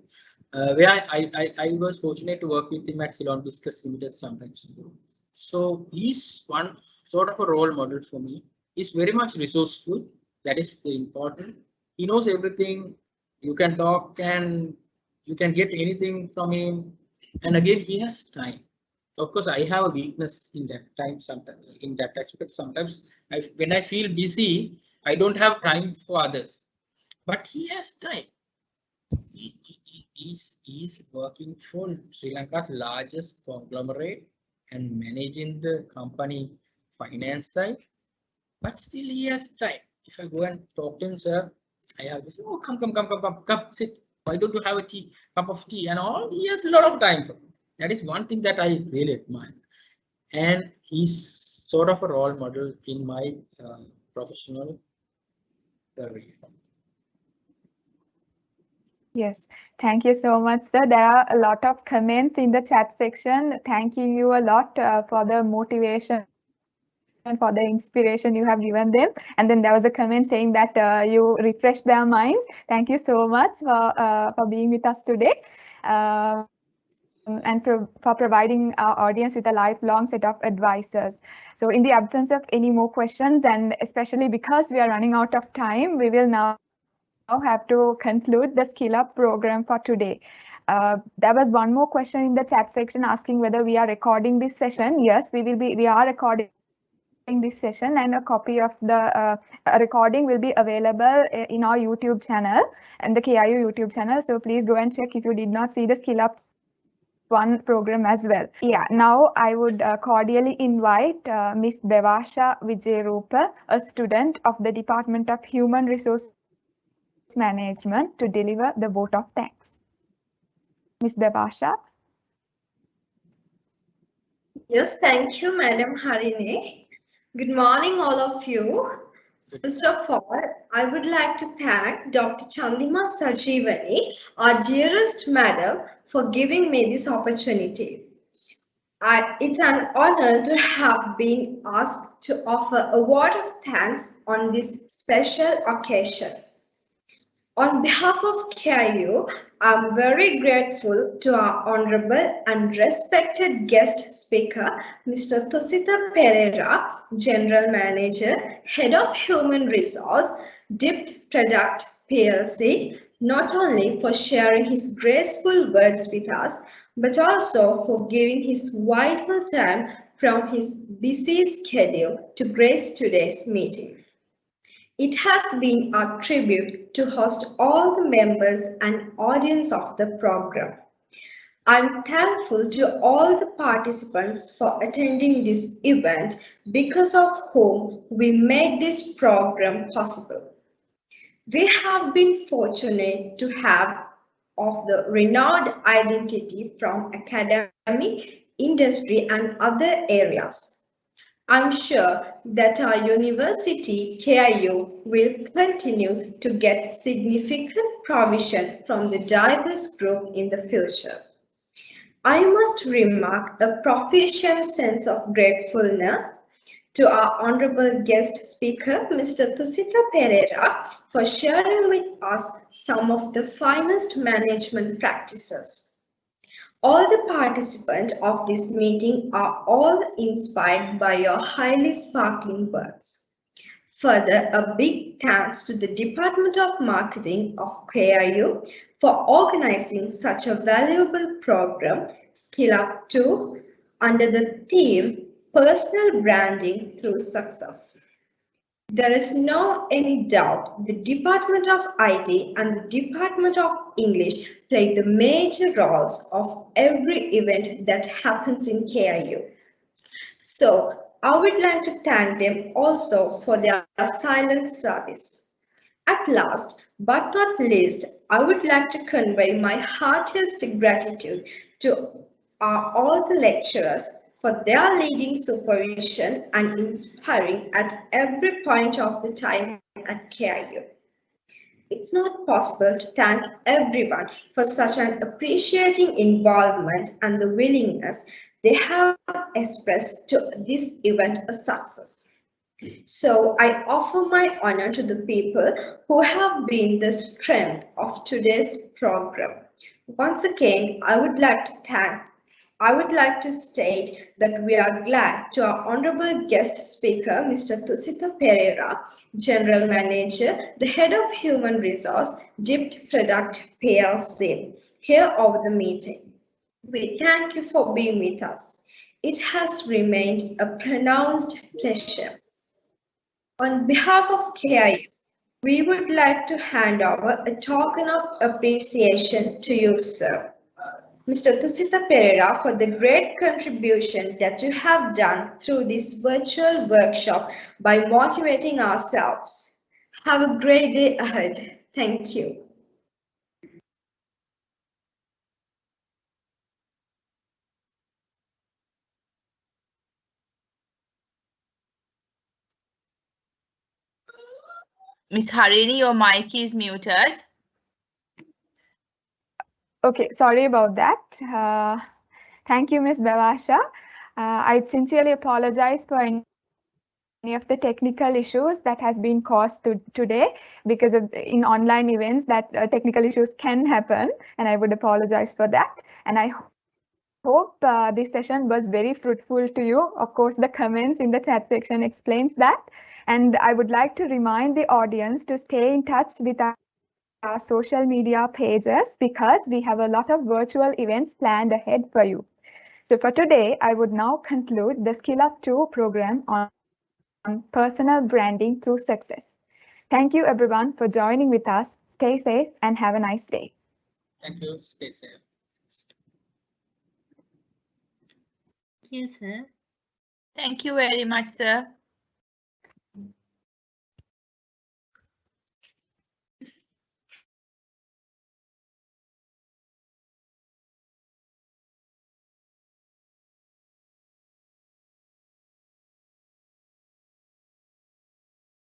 Where I was fortunate to work with him at Ceylon Biscuits Limited sometimes ago. So he's one sort of a role model for me. He's very much resourceful. That is the important. He knows everything. You can talk and you can get anything from him. And again, he has time. Of course, I have a weakness in that time. Sometimes in that aspect, sometimes when I feel busy, I don't have time for others. But he has time. He's working for Sri Lanka's largest conglomerate and managing the company finance side, but still he has time. If I go and talk to him, sir, I have this, oh, come, sit. Why don't you have a cup of tea and all? He has a lot of time for it. That is one thing that I really admire. And he's sort of a role model in my professional career. Yes, thank you so much, sir. There are a lot of comments in the chat section. Thanking you a lot for the motivation, for the inspiration you have given them. And then there was a comment saying that you refresh their minds. Thank you so much for being with us today. And for providing our audience with a lifelong set of advisors. So in the absence of any more questions, and especially because we are running out of time, we will now have to conclude the Skill Up program for today. There was one more question in the chat section asking whether we are recording this session. Yes, we are recording this session, and a copy of the recording will be available in our YouTube channel and the KIU YouTube channel. So please go and check if you did not see the Skill Up one program as well. Yeah, now I would cordially invite Ms. Devasha Vijayrupa, a student of the Department of Human Resource Management, to deliver the vote of thanks. Ms. Devasha. Yes, thank you, Madam Harini. Good morning, all of you. First of all, I would like to thank Dr. Chandima Sajivani, our dearest madam, for giving me this opportunity. It's an honor to have been asked to offer a word of thanks on this special occasion. On behalf of KIU, I'm very grateful to our honorable and respected guest speaker, Mr. Thusitha Perera, General Manager, Head of Human Resource, Dipped Product PLC, not only for sharing his graceful words with us, but also for giving his vital time from his busy schedule to grace today's meeting. It has been our tribute to host all the members and audience of the program. I'm thankful to all the participants for attending this event, because of whom we made this program possible. We have been fortunate to have of the renowned identity from academic, industry, and other areas. I'm sure that our university, KIU, will continue to get significant provision from the diverse group in the future. I must remark a profound sense of gratefulness to our honorable guest speaker, Mr. Thusitha Perera, for sharing with us some of the finest management practices. All the participants of this meeting are all inspired by your highly sparkling words. Further, a big thanks to the Department of Marketing of KIU for organizing such a valuable program, Skill Up 2, under the theme Personal branding through success. There is no any doubt the Department of IT and the Department of English play the major roles of every event that happens in KIU. So I would like to thank them also for their silent service. At last, but not least, I would like to convey my heartiest gratitude to all the lecturers for their leading supervision and inspiring at every point of the time at KIU. It's not possible to thank everyone for such an appreciating involvement and the willingness they have expressed to this event a success. So I offer my honor to the people who have been the strength of today's program. Once again, I would like to state that we are glad to our honorable guest speaker, Mr. Thusitha Perera, General Manager, the Head of Human Resource, Dipped Product PLC, here over the meeting. We thank you for being with us. It has remained a pronounced pleasure. On behalf of KIU, we would like to hand over a token of appreciation to you, sir. Mr. Thusitha Perera, for the great contribution that you have done through this virtual workshop by motivating ourselves. Have a great day ahead. Thank you. Miss Harini, your mic is muted. Okay, sorry about that. Thank you, Ms. Bevasha. I sincerely apologize for any of the technical issues that has been caused today because of in online events that technical issues can happen, and I would apologize for that. And I hope this session was very fruitful to you. Of course, the comments in the chat section explains that. And I would like to remind the audience to stay in touch with our social media pages because we have a lot of virtual events planned ahead for you. So for today, I would now conclude the Skill Up 2 program on personal branding through success. Thank you everyone for joining with us. Stay safe and have a nice day. Thank you. Stay safe. Thank you, sir. Thank you very much, sir.